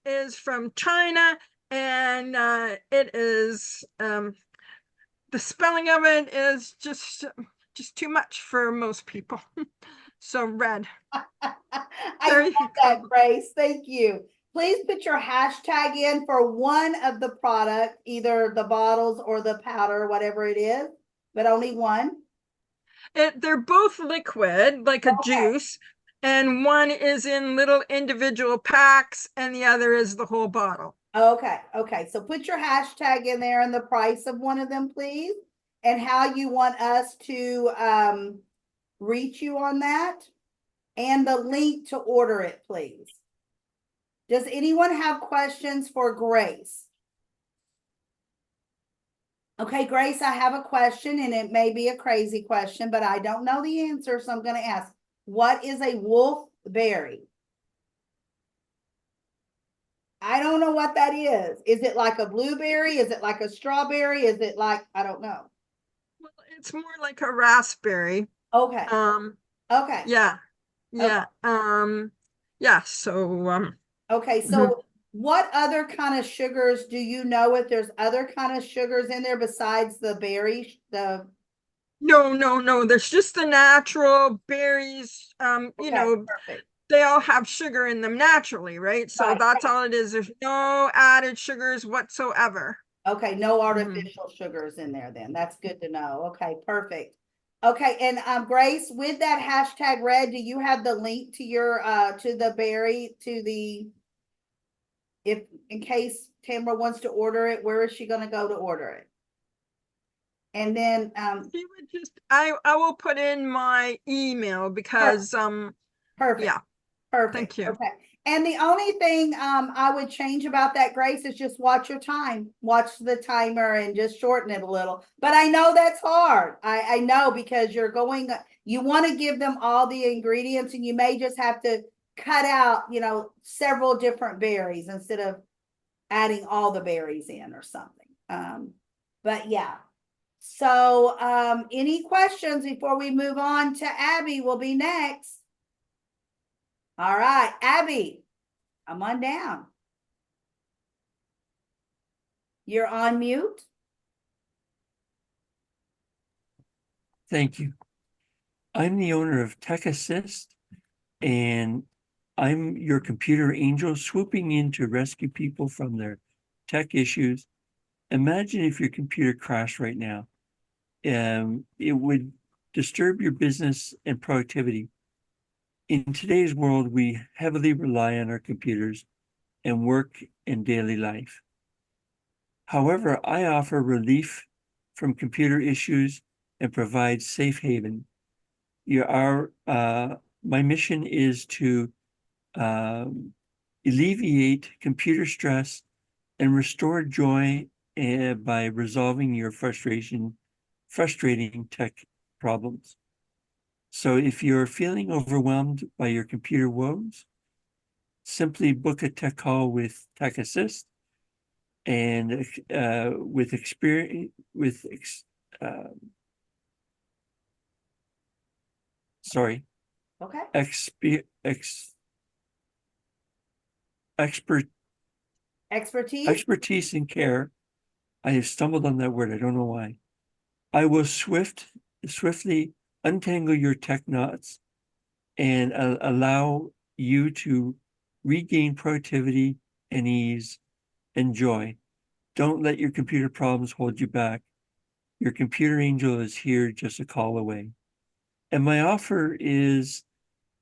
is from China, and it is the spelling of it is just too much for most people. So red. I There love you that, go. Grace. Thank you. Please put your hashtag in for one of the product, either the bottles or the powder, whatever it is, but only one. They're both liquid, like a Okay. juice, and one is in little individual packs, and the other is the whole bottle. Okay, okay. So put your hashtag in there and the price of one of them, please, and how you want us to reach you on that, and the link to order it, please. Does anyone have questions for Grace? Okay, Grace, I have a question, and it may be a crazy question, but I don't know the answer, so I'm going to ask. What is a wolfberry? I don't know what that is. Is it like a blueberry? Is it like a strawberry? Is it like, I don't know. Well, it's more like a raspberry. Okay, okay, Yeah. Yeah. Yeah. So okay. So what other kind of sugars do you know if there's other kind of sugars in there besides the berry, no. There's just the natural berries. You okay, know, perfect. they all have sugar in them naturally, right? So Right, that's all it is. There's no added sugars whatsoever. Okay, no Mhm. artificial sugars in there then. That's good to know. Okay, perfect. Okay, and Grace, with that hashtag red, do you have the link to your to the berry to the, if in case Tamara wants to order it, where is she gonna go to order it? And then She would just I will put in my email because perfect. yeah. Perfect. Thank you. Okay. And the only thing I would change about that, Grace, is just watch your time. Watch the timer and just shorten it a little. But I know that's hard. I know because you want to give them all the ingredients, and you may just have to cut out, several different berries instead of adding all the berries in or something. But yeah. So any questions before we move on to Abby will be next. All right, Abby, come on down. You're on mute. Thank you. I'm the owner of Tech Assist, and I'm your computer angel swooping in to rescue people from their tech issues. Imagine if your computer crashed right now. It would disturb your business and productivity. In today's world, we heavily rely on our computers and work in daily life. However, I offer relief from computer issues and provide safe haven. My mission is to alleviate computer stress and restore joy by resolving your frustrating tech problems. So if you're feeling overwhelmed by your computer woes, simply book a tech call with Tech Assist, and with experience, sorry, Okay. Expertise and care. I have stumbled on that word. I don't know why. I will swiftly untangle your tech knots and allow you to regain productivity and ease and joy. Don't let your computer problems hold you back. Your computer angel is here just a call away. And my offer is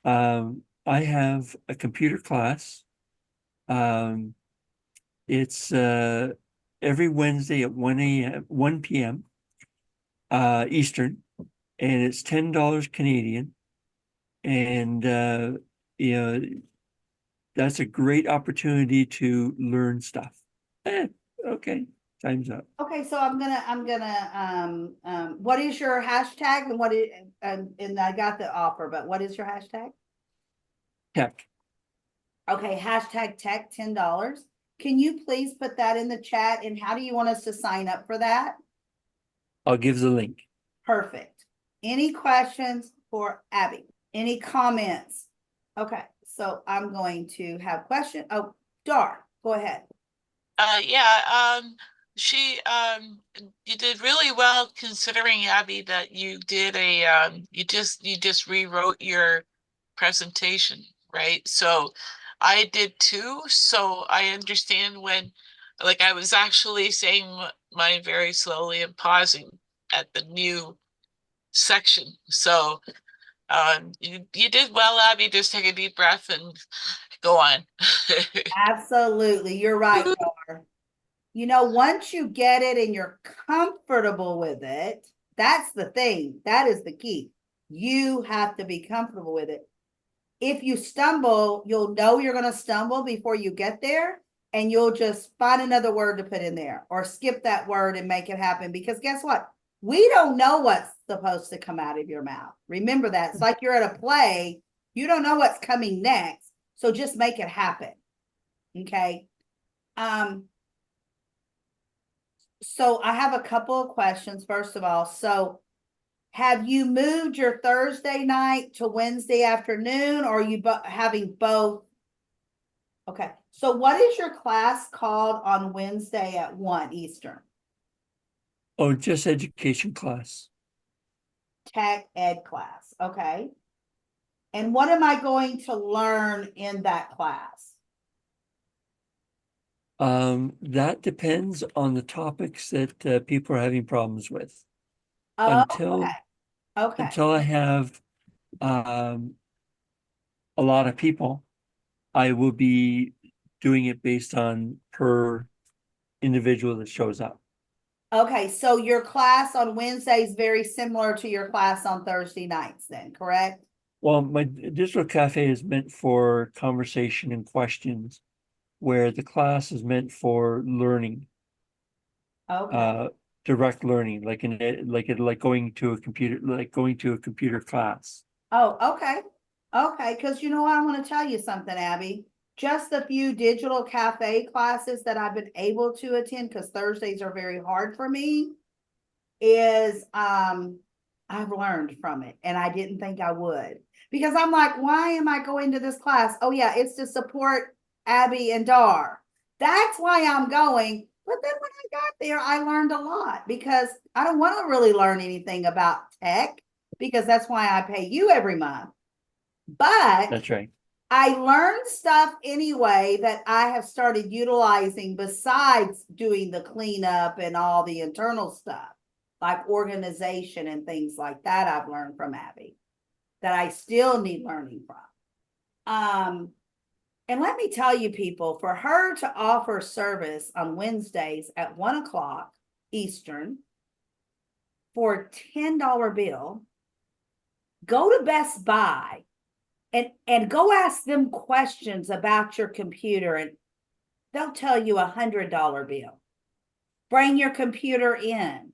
a I have a computer class. It's every Wednesday at 1 p.m. Eastern, and it's $10 Canadian. And you know, that's a great opportunity to learn stuff. Okay, time's up. Okay, so I'm gonna, what is your hashtag and what is, and I got the offer, but what is your hashtag? Tech. Okay, hashtag tech, $10. Can you please put that in the chat, and how do you want us to sign up for that? I'll give the link. Perfect. Any questions for Abby? Any comments? Okay, so I'm going to have question. Oh, Dar, go ahead. You did really well considering, Abby, that you did you just rewrote your presentation, right? So I did too. So I understand when, like, I was actually saying mine very slowly and pausing at the new section. So you did well, Abby. Just take a deep breath and go on. Absolutely, you're right, Dar. You know, once you get it and you're comfortable with it, that's the thing. That is the key. You have to be comfortable with it. If you stumble, you'll know you're going to stumble before you get there, and you'll just find another word to put in there or skip that word and make it happen. Because guess what? We don't know what's supposed to come out of your mouth. Remember that. It's like you're at a play. You don't know what's coming next. So just make it happen. Okay. So I have a couple of questions. First of all, so have you moved your Thursday night to Wednesday afternoon, or are you having both? Okay. So what is your class called on Wednesday at 1 Eastern? Oh, just education class. Tech ed class. Okay. And what am I going to learn in that class? That depends on the topics that people are having problems with. Oh, Until okay. I have a lot of people, I will be doing it based on per individual that shows up. Okay, so your class on Wednesday is very similar to your class on Thursday nights then, correct? Well, my digital cafe is meant for conversation and questions, where the class is meant for learning, Okay. direct learning, like going to a computer class. Oh, okay. Okay, because you know what, I want to tell you something, Abby. Just the few digital cafe classes that I've been able to attend, because Thursdays are very hard for me, is I've learned from it, and I didn't think I would. Because I'm like, why am I going to this class? Oh yeah, it's to support Abby and Dar. That's why I'm going. But then when I got there, I learned a lot, because I don't want to really learn anything about tech, because that's why I pay you every month. But That's right. I learned stuff anyway that I have started utilizing besides doing the cleanup and all the internal stuff, like organization and things like that. I've learned from Abby that I still need learning from. And let me tell you, people, for her to offer service on Wednesdays at 1 o'clock Eastern for a $10 bill, go to Best Buy and go ask them questions about your computer, and they'll tell you $100 bill. Bring your computer in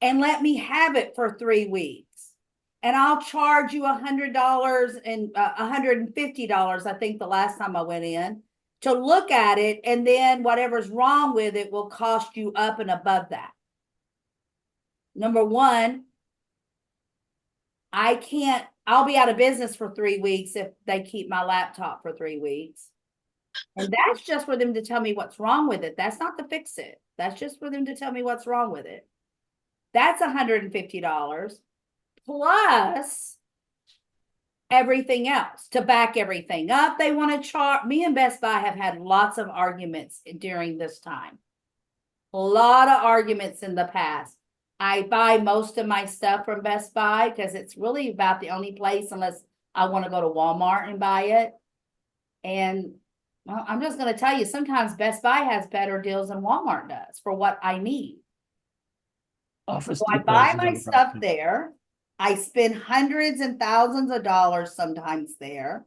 and let me have it for 3 weeks, and I'll charge you $100 and $150. I think the last time I went in to look at it, and then whatever's wrong with it will cost you up and above that. Number one, I'll be out of business for 3 weeks if they keep my laptop for 3 weeks. And that's just for them to tell me what's wrong with it. That's not to fix it. That's just for them to tell me what's wrong with it. That's $150 plus everything else to back everything up. They want to charge me, and Best Buy have had lots of arguments during this time. A lot of arguments in the past. I buy most of my stuff from Best Buy because it's really about the only place, unless I want to go to Walmart and buy it. And well, I'm just going to tell you, sometimes Best Buy has better deals than Walmart does for what I need. Office So I Depot buy is my another stuff option. there. I spend hundreds and thousands of dollars sometimes there.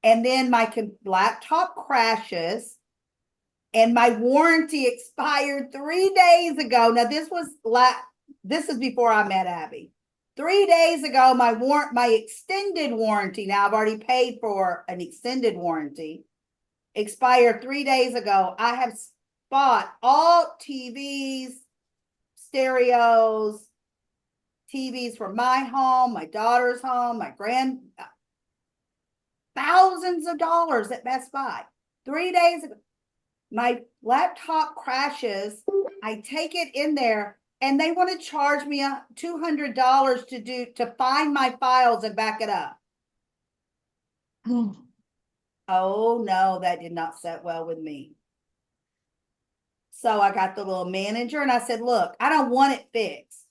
And then my laptop crashes and my warranty expired 3 days ago. Now this is before I met Abby. 3 days ago, my extended warranty, now I've already paid for an extended warranty, expired 3 days ago. I have bought all TVs, stereos, TVs for my home, my daughter's home, thousands of dollars at Best Buy. 3 days ago, my laptop crashes. I take it in there and they want to charge me $200 to find my files and back it up. Oh no, that did not set well with me. So I got the little manager and I said, look, I don't want it fixed.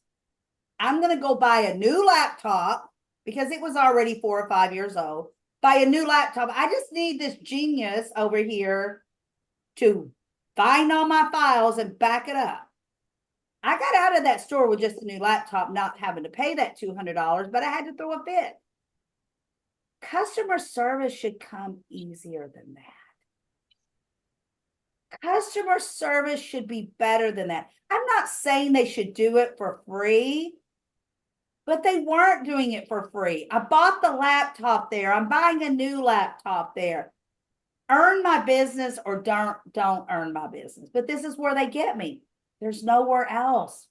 I'm going to go buy a new laptop because it was already 4 or 5 years old. Buy a new laptop. I just need this genius over here to find all my files and back it up. I got out of that store with just a new laptop, not having to pay that $200, but I had to throw a fit. Customer service should come easier than that. Customer service should be better than that. I'm not saying they should do it for free, but they weren't doing it for free. I bought the laptop there. I'm buying a new laptop there. Earn my business or don't earn my business. But this is where they get me. There's nowhere else.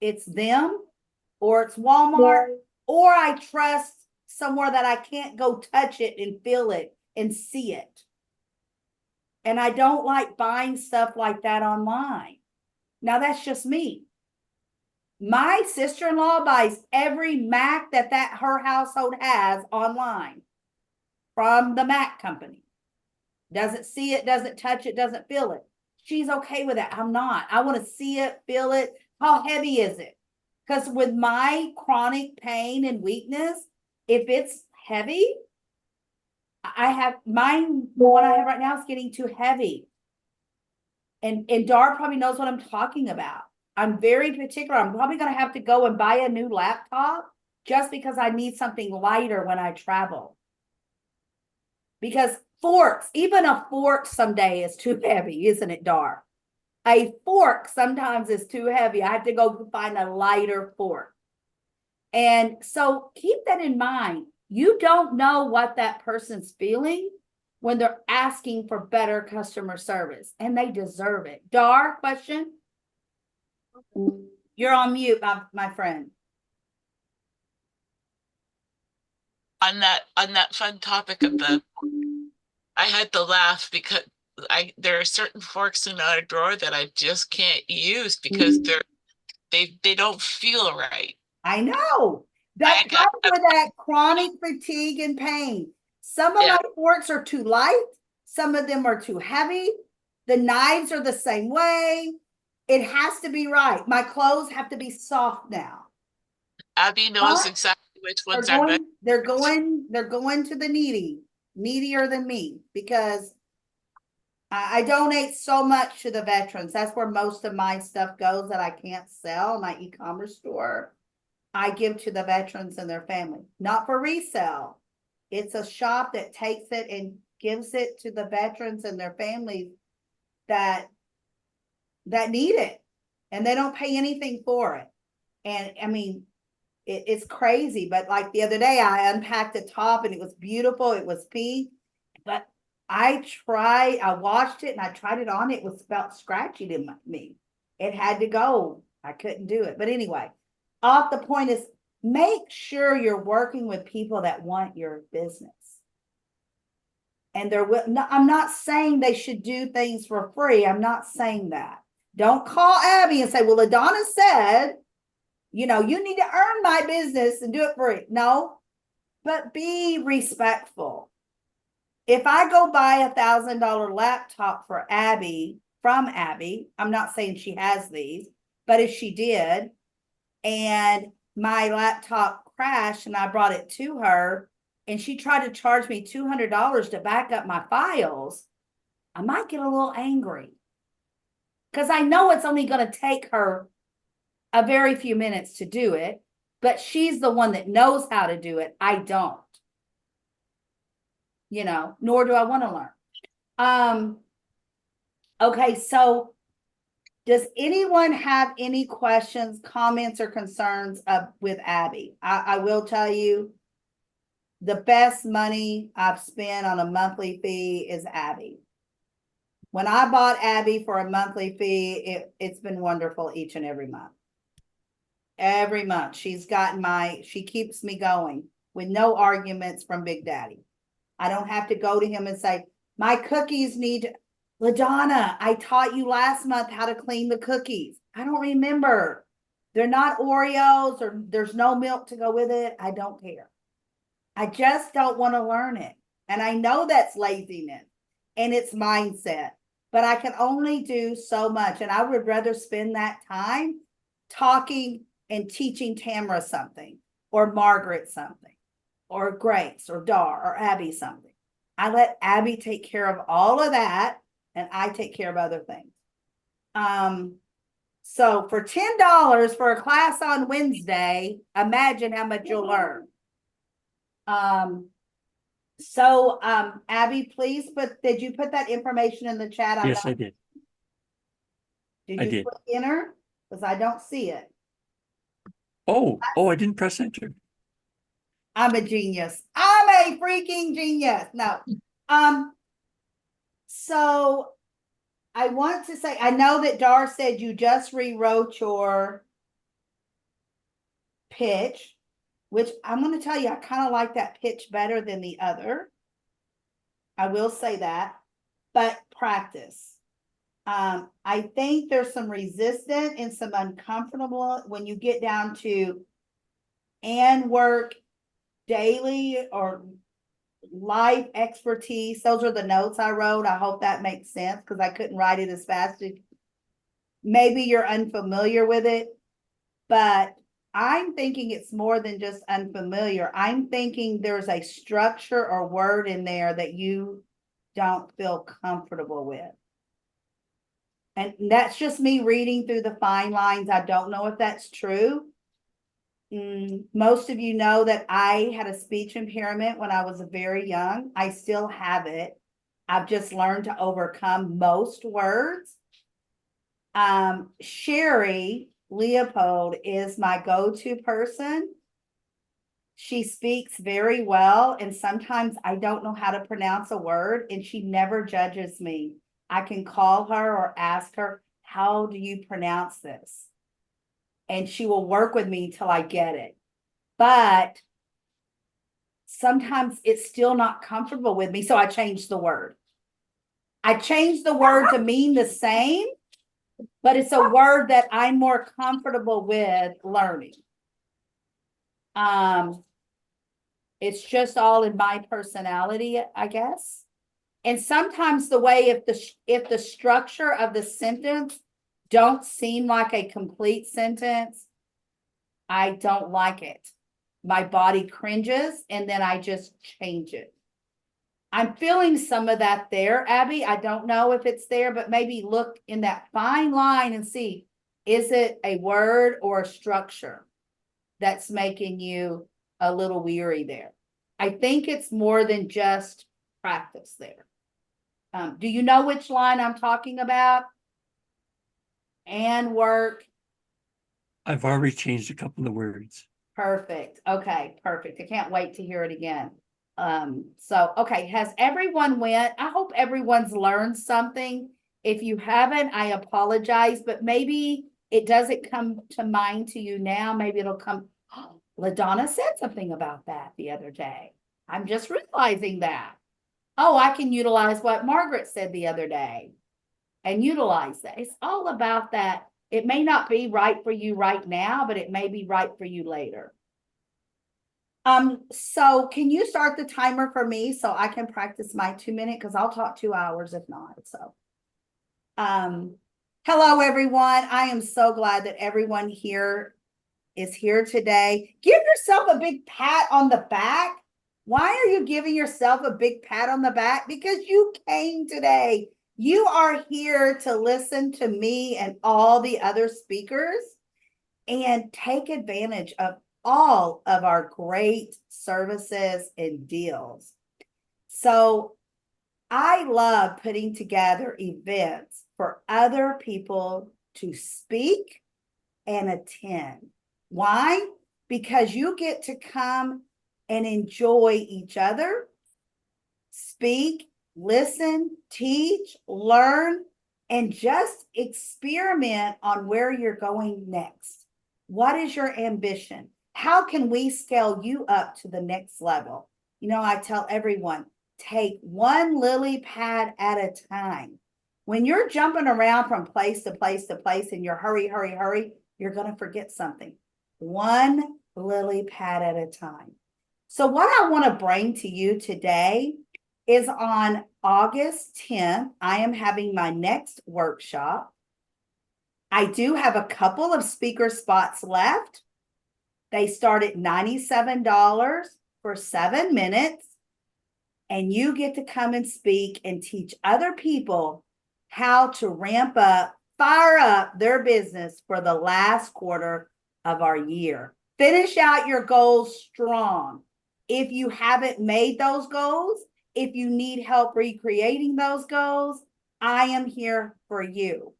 It's them or it's Walmart, or I trust somewhere that I can't go touch it and feel it and see it. And I don't like buying stuff like that online. Now that's just me. My sister-in-law buys every Mac that her household has online from the Mac company. Doesn't see it, doesn't touch it, doesn't feel it. She's okay with that. I'm not. I want to see it, feel it. How heavy is it? Because with my chronic pain and weakness, if it's heavy, I have mine, the one I have right now is getting too heavy. And Dar probably knows what I'm talking about. I'm very particular. I'm probably going to have to go and buy a new laptop just because I need something lighter when I travel. Because forks, even a fork someday is too heavy, isn't it, Dar? A fork sometimes is too heavy. I have to go find a lighter fork. And so keep that in mind. You don't know what that person's feeling when they're asking for better customer service, and they deserve it. Dar, question? You're on mute, my friend. On that fun topic of I had to laugh because there are certain forks in our drawer that I just can't use because they don't feel right. I know. That comes with that chronic fatigue and pain. Some of my forks are too light. Some of them are too heavy. The knives are the same way. It has to be right. My clothes have to be soft now. Abby knows exactly which ones are are going, they're going to the needier than me, because I donate so much to the veterans. That's where most of my stuff goes that I can't sell. My e-commerce store, I give to the veterans and their family, not for resale. It's a shop that takes it and gives it to the veterans and their families that need it, and they don't pay anything for it. And I mean, it's crazy, but like the other day I unpacked a top and it was beautiful. It was pink, but I washed it and I tried it on. It was felt scratchy to me. It had to go. I couldn't do it. But anyway, the point is, make sure you're working with people that want your business. And I'm not saying they should do things for free. I'm not saying that. Don't call Abby and say, well, LaDonna said, you need to earn my business and do it free. No, but be respectful. If I go buy $1,000 laptop from Abby, I'm not saying she has these, but if she did, and my laptop crashed and I brought it to her, and she tried to charge me $200 to back up my files, I might get a little angry. Because I know it's only going to take her a very few minutes to do it, but she's the one that knows how to do it. I don't. You know, nor do I want to learn. Okay, so does anyone have any questions, comments, or concerns with Abby? I will tell you, the best money I've spent on a monthly fee is Abby. When I bought Abby for a monthly fee, it's been wonderful each and every month. Every month she's gotten she keeps me going with no arguments from Big Daddy. I don't have to go to him and say, my cookies need, LaDonna, I taught you last month how to clean the cookies. I don't remember. They're not Oreos or there's no milk to go with it. I don't care. I just don't want to learn it. And I know that's laziness and it's mindset, but I can only do so much. And I would rather spend that time talking and teaching Tamara something, or Margaret something, or Grace, or Dar, or Abby something. I let Abby take care of all of that, and I take care of other things. So for $10 for a class on Wednesday, imagine how much you'll learn. Abby, please did you put that information in the chat? Yes, I did. Did I you did. put enter? Because I don't see it. Oh, I didn't press enter. I'm a genius. I'm a freaking genius. No. So I want to say, I know that Dar said you just rewrote your pitch, which I'm going to tell you, I kind of like that pitch better than the other. I will say that, but practice. I think there's some resistance and some uncomfortable when you get down to and work daily or life expertise. Those are the notes I wrote. I hope that makes sense because I couldn't write it as fast as maybe you're unfamiliar with it, but I'm thinking it's more than just unfamiliar. I'm thinking there's a structure or word in there that you don't feel comfortable with. And that's just me reading through the fine lines. I don't know if that's true. Most of you know that I had a speech impairment when I was very young. I still have it. I've just learned to overcome most words. Sherry Leopold is my go-to person. She speaks very well, and sometimes I don't know how to pronounce a word, and she never judges me. I can call her or ask her, how do you pronounce this? And she will work with me till I get it. But sometimes it's still not comfortable with me, so I change the word. I change the word to mean the same, but it's a word that I'm more comfortable with learning. It's just all in my personality, I guess. And sometimes the way if the structure of the sentence don't seem like a complete sentence, I don't like it. My body cringes and then I just change it. I'm feeling some of that there, Abby. I don't know if it's there, but maybe look in that fine line and see, is it a word or a structure that's making you a little weary there? I think it's more than just practice there. Do you know which line I'm talking about? And work. I've already changed a couple of words. Perfect. Okay, perfect. I can't wait to hear it again. Okay, has everyone went? I hope everyone's learned something. If you haven't, I apologize, but maybe it doesn't come to mind to you now. Maybe it'll come. LaDonna said something about that the other day. I'm just realizing that. Oh, I can utilize what Margaret said the other day and utilize that. It's all about that. It may not be right for you right now, but it may be right for you later. So can you start the timer for me so I can practice my 2-minute, because I'll talk 2 hours if not. So hello everyone. I am so glad that everyone here is here today. Give yourself a big pat on the back. Why are you giving yourself a big pat on the back? Because you came today. You are here to listen to me and all the other speakers and take advantage of all of our great services and deals. So I love putting together events for other people to speak and attend. Why? Because you get to come and enjoy each other, speak, listen, teach, learn, and just experiment on where you're going next. What is your ambition? How can we scale you up to the next level? You know, I tell everyone, take one lily pad at a time. When you're jumping around from place to place to place and you're hurry, you're going to forget something. One lily pad at a time. So what I want to bring to you today is on August 10th, I am having my next workshop. I do have a couple of speaker spots left. They start at $97 for 7 minutes. And you get to come and speak and teach other people how to ramp up, fire up their business for the last quarter of our year. Finish out your goals strong. If you haven't made those goals, if you need help recreating those goals, I am here for you.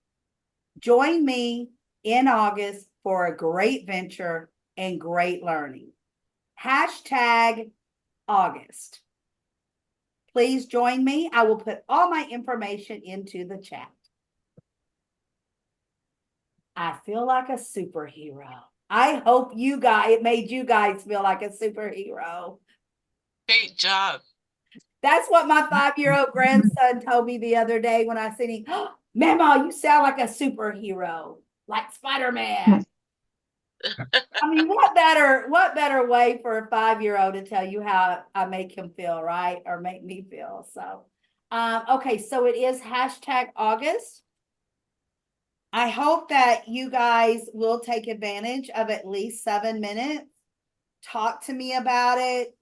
Join me in August for a great venture and great learning. #August. Please join me. I will put all my information into the chat. I feel like a superhero. I hope it made you guys feel like a superhero. Great job. That's what my 5-year-old grandson told me the other day when I seen him. Oh, Mama, you sound like a superhero, like Spider-Man. I mean, what better way for a 5-year-old to tell you how I make him feel, right? Or make me feel. So, okay, so it is #August. I hope that you guys will take advantage of at least 7 minutes. Talk to me about it.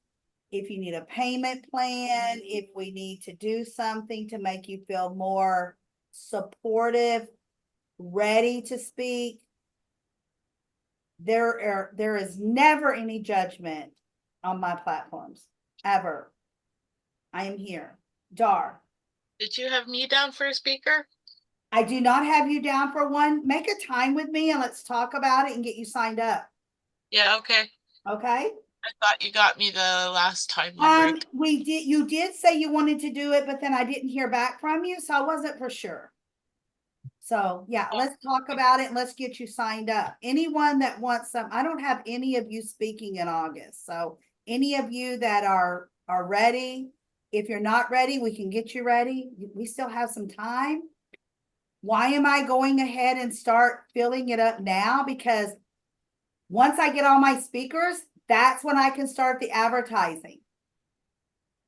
If you need a payment plan, if we need to do something to make you feel more supportive, ready to speak, there is never any judgment on my platforms, ever. I am here. Dar. Did you have me down for a speaker? I do not have you down for one. Make a time with me and let's talk about it and get you signed up. Yeah, okay. Okay? I thought you got me the last time. You did say you wanted to do it, but then I didn't hear back from you, so I wasn't for sure. So yeah, let's talk about it and let's get you signed up. Anyone that wants some, I don't have any of you speaking in August. So any of you that are ready, if you're not ready, we can get you ready. We still have some time. Why am I going ahead and start filling it up now? Because once I get all my speakers, that's when I can start the advertising.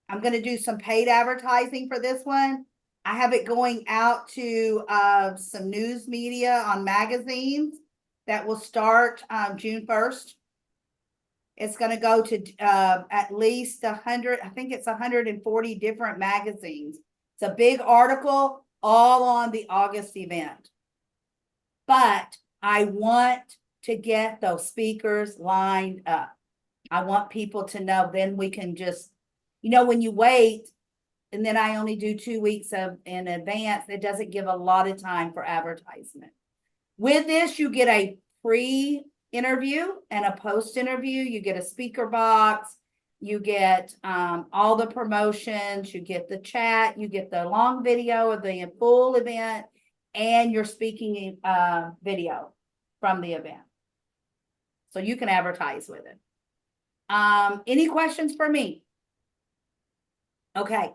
I'm going to do some paid advertising for this one. I have it going out to some news media on magazines that will start June 1st. It's going to go to at least 100, I think it's 140 different magazines. It's a big article all on the August event. But I want to get those speakers lined up. I want people to know, then we can just, when you wait, and then I only do 2 weeks in advance, it doesn't give a lot of time for advertisement. With this, you get a pre-interview and a post-interview. You get a speaker box. You get all the promotions. You get the chat. You get the long video of the full event and your speaking video from the event. So you can advertise with it. Any questions for me? Okay.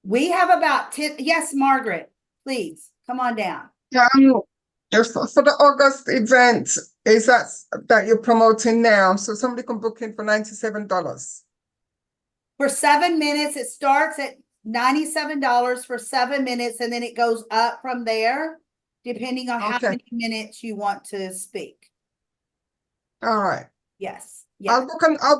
We have about 10. Yes, Margaret, please come on down. For the August event, is that you're promoting now? So somebody can book in for $97. For 7 minutes, it starts at $97 for 7 minutes, and then it goes up from there, depending on how many minutes you want to speak. All right. Yes, I'll yes,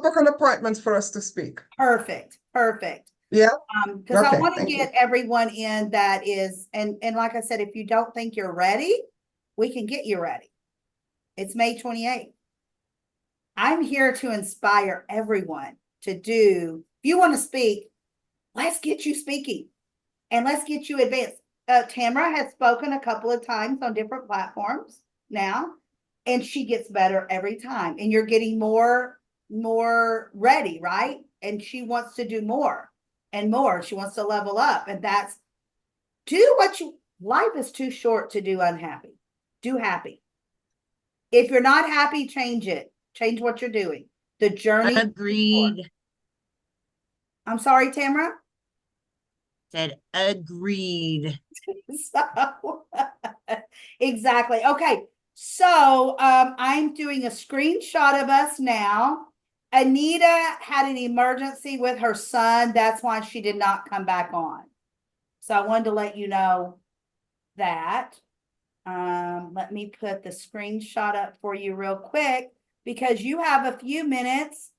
book an appointment for us to speak. perfect, perfect. Yeah, Because I Okay, want to thank you. get everyone in that is, and like I said, if you don't think you're ready, we can get you ready. It's May 28th. I'm here to inspire everyone to do, if you want to speak, let's get you speaking and let's get you advanced. Tamara has spoken a couple of times on different platforms now, and she gets better every time. And you're getting more ready, right? And she wants to do more and more. She wants to level up. And that's do what you life is too short to do unhappy. Do happy. If you're not happy, change it. Change what you're doing. The journey. Agreed. I'm sorry, Tamara. Said agreed. So exactly. Okay. So I'm doing a screenshot of us now. Anita had an emergency with her son. That's why she did not come back on. So I wanted to let you know that. Let me put the screenshot up for you real quick because you have a few minutes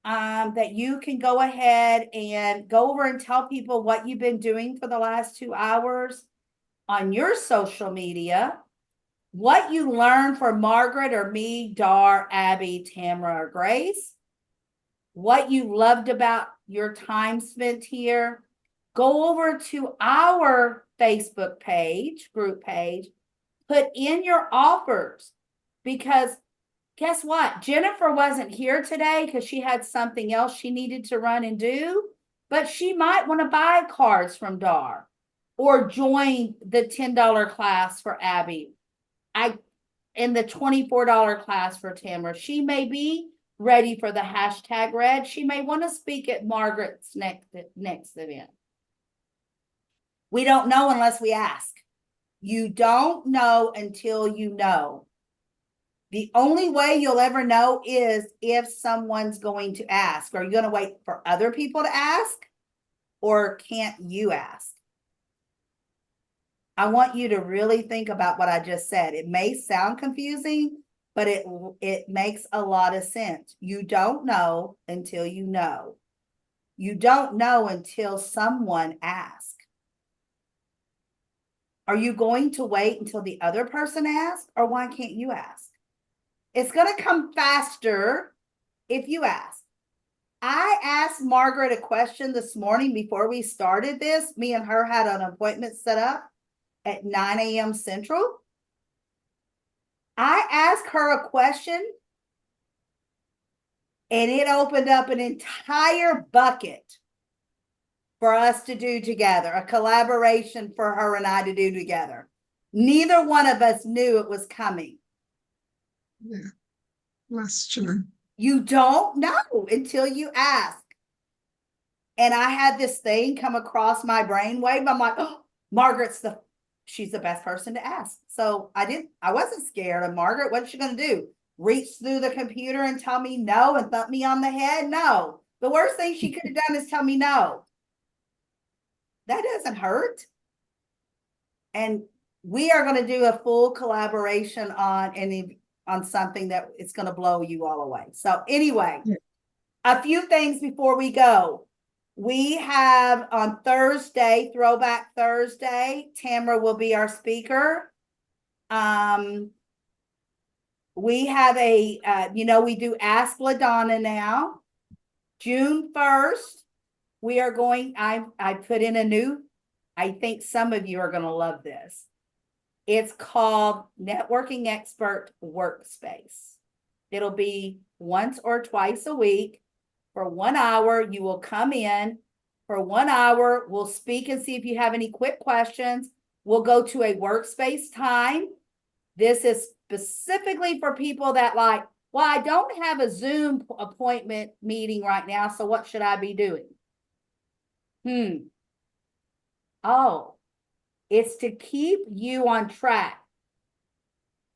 that you can go ahead and go over and tell people what you've been doing for the last 2 hours on your social media, what you learned from Margaret or me, Dar, Abby, Tamara, or Grace, what you loved about your time spent here. Go over to our Facebook page, group page, put in your offers because guess what? Jennifer wasn't here today because she had something else she needed to run and do, but she might want to buy cards from Dar or join the $10 class for Abby. In the $24 class for Tamara. She may be ready for the hashtag red. She may want to speak at Margaret's next event. We don't know unless we ask. You don't know until you know. The only way you'll ever know is if someone's going to ask. Are you going to wait for other people to ask? Or can't you ask? I want you to really think about what I just said. It may sound confusing, but it makes a lot of sense. You don't know until you know. You don't know until someone asks. Are you going to wait until the other person asks, or why can't you ask? It's going to come faster if you ask. I asked Margaret a question this morning before we started this. Me and her had an appointment set up at 9 a.m. Central. I asked her a question and it opened up an entire bucket for us to do together, a collaboration for her and I to do together. Neither one of us knew it was coming. Yeah, that's true. You don't know until you ask. And I had this thing come across my brainwave. I'm like, oh, she's the best person to ask. So I wasn't scared of Margaret. What's she going to do? Reach through the computer and tell me no and thump me on the head? No. The worst thing she could have done is tell me no. That doesn't hurt. And we are going to do a full collaboration on something that it's going to blow you all away. So anyway, a few things before we go. We have on Thursday, Throwback Thursday, Tamara will be our speaker. We have we do Ask LaDonna now. June 1st, we are going, I put in a new, I think some of you are going to love this. It's called Networking Expert Workspace. It'll be once or twice a week. For 1 hour, you will come in. For 1 hour, we'll speak and see if you have any quick questions. We'll go to a workspace time. This is specifically for people that like, well, I don't have a Zoom appointment meeting right now, so what should I be doing? Oh, it's to keep you on track.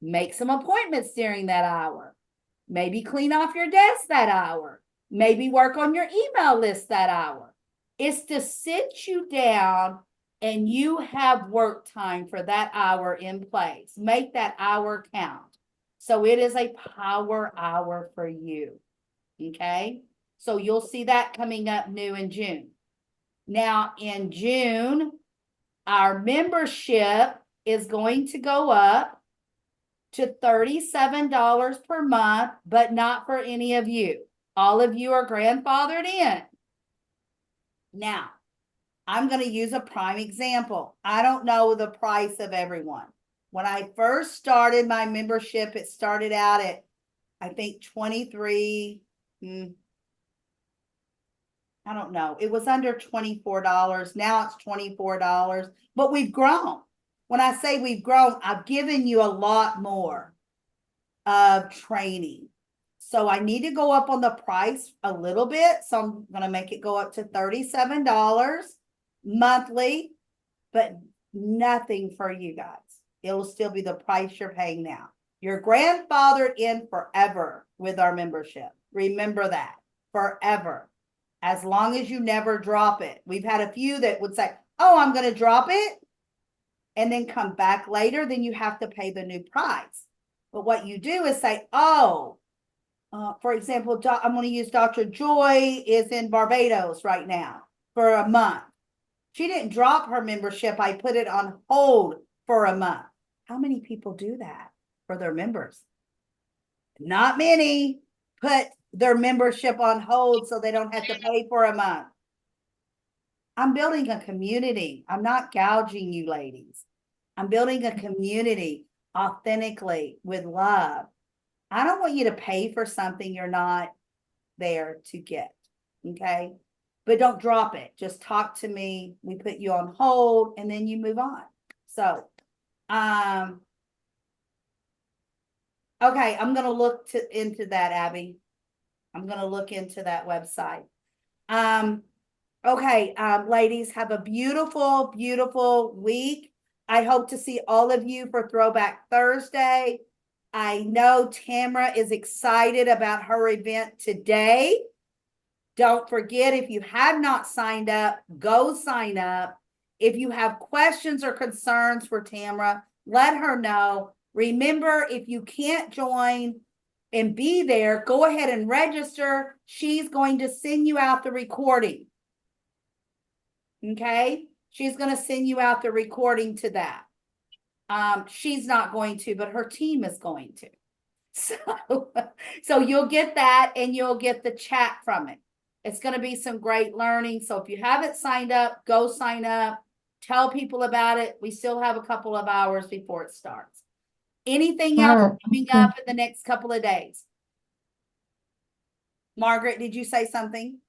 Make some appointments during that hour. Maybe clean off your desk that hour. Maybe work on your email list that hour. It's to sit you down and you have work time for that hour in place. Make that hour count. So it is a power hour for you. Okay. So you'll see that coming up new in June. Now in June, our membership is going to go up to $37 per month, but not for any of you. All of you are grandfathered in. Now, I'm going to use a prime example. I don't know the price of everyone. When I first started my membership, it started out at, I think, 23. I don't know. It was under $24. Now it's $24, but we've grown. When I say we've grown, I've given you a lot more of training. So I need to go up on the price a little bit. So I'm going to make it go up to $37 monthly, but nothing for you guys. It will still be the price you're paying now. You're grandfathered in forever with our membership. Remember that, forever. As long as you never drop it. We've had a few that would say, oh, I'm going to drop it and then come back later. Then you have to pay the new price. But what you do is say, oh, for example, I'm going to use Dr. Joy is in Barbados right now for a month. She didn't drop her membership. I put it on hold for a month. How many people do that for their members? Not many. Put their membership on hold so they don't have to pay for a month. I'm building a community. I'm not gouging you ladies. I'm building a community authentically with love. I don't want you to pay for something you're not there to get. Okay. But don't drop it. Just talk to me. We put you on hold and then you move on. So, okay, I'm going to look into that, Abby. I'm going to look into that website. Okay, ladies, have a beautiful, beautiful week. I hope to see all of you for Throwback Thursday. I know Tamara is excited about her event today. Don't forget, if you have not signed up, go sign up. If you have questions or concerns for Tamara, let her know. Remember, if you can't join and be there, go ahead and register. She's going to send you out the recording. Okay? She's going to send you out the recording to that. She's not going to, but her team is going to. So you'll get that and you'll get the chat from it. It's going to be some great learning. So if you haven't signed up, go sign up. Tell people about it. We still have a couple of hours before it starts. Anything else coming up in the next couple of days? Margaret, did you say something?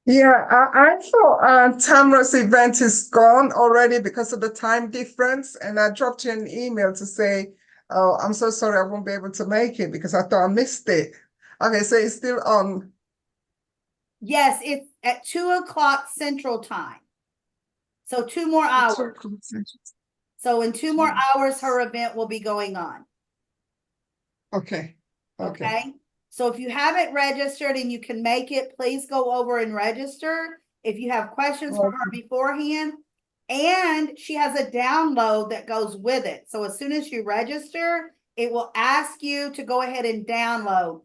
Yeah, I thought Tamara's event is gone already because of the time difference. And I dropped you an email to say, oh, I'm so sorry I won't be able to make it because I thought I missed it. Okay, so it's still on. Yes, it's at 2:00 Central Time. So 2 more hours. So in 2 more hours, her event will be going on. Okay. Okay. So if you haven't registered and you can make it, please go over and register. If you have questions for her beforehand, and she has a download that goes with it. So as soon as you register, it will ask you to go ahead and download.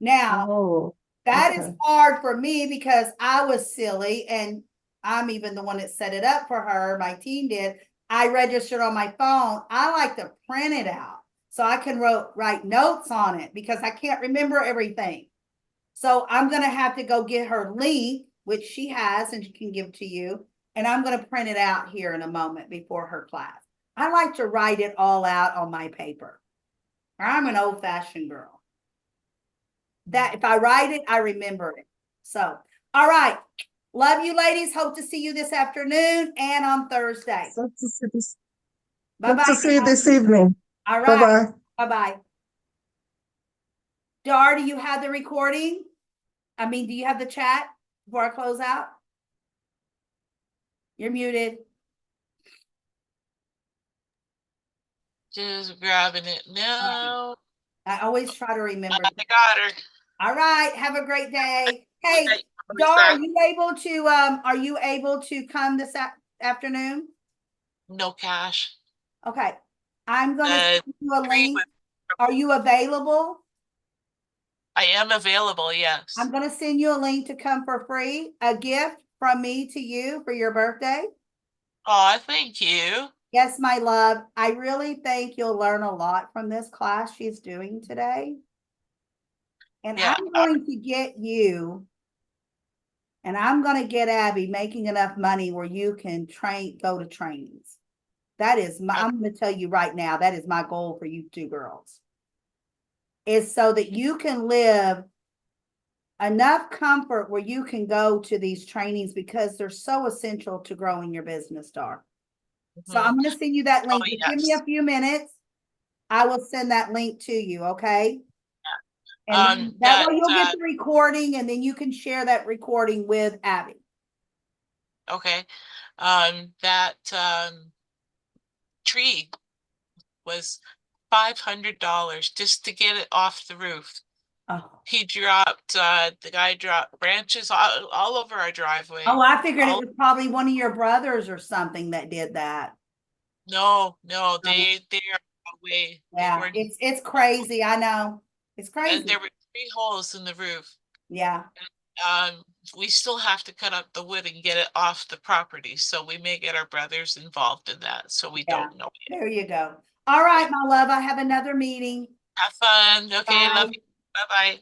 Now, that is hard for me because I was silly and I'm even the one that set it up for her. My team did. I registered on my phone. I like to print it out so I can write notes on it because I can't remember everything. So I'm going to have to go get her link, which she has and she can give to you. And I'm going to print it out here in a moment before her class. I like to write it all out on my paper. I'm an old-fashioned girl. That if I write it, I remember it. So, all right. Love you, ladies. Hope to see you this afternoon and on Thursday. Hope to Bye-bye. see you this evening. All right. Bye-bye. Bye-bye. Dar, do you have the recording? Do you have the chat before I close out? You're muted. Just grabbing it now. I always try to remember. I got her. All right. Have a great day. Hey, Okay, Dar, are you able to come this afternoon? No cash. Okay. I'm going to send you a link. Are you available? I am available, yes. I'm gonna send you a link to come for free, a gift from me to you for your birthday. Oh, thank you. Yes, my love. I really think you'll learn a lot from this class she's doing today. And Yeah, I'm going to get you, and I'm going to get Abby making enough money where you can go to trainings. That is I'm going to tell you right now, that is my goal for you two girls. Is so that you can live enough comfort where you can go to these trainings because they're so essential to growing your business, Dar. So I'm going to send you that link. Just give me a few minutes. I will send that link to you, okay? And that way you'll get the recording and then you can share that recording with Abby. Okay. That tree was $500 just to get it off the roof. Oh, The guy dropped branches all over our driveway. oh, I figured it was probably one of your brothers or something that did that. No, they are away. Yeah, it's crazy. I know. It's crazy. And there were 3 holes in the roof. Yeah. We still have to cut up the wood and get it off the property. So we may get our brothers involved in that. So we don't know yet. There you go. All right, my love. I have another meeting. Have fun. Okay, Bye. love you. Bye-bye.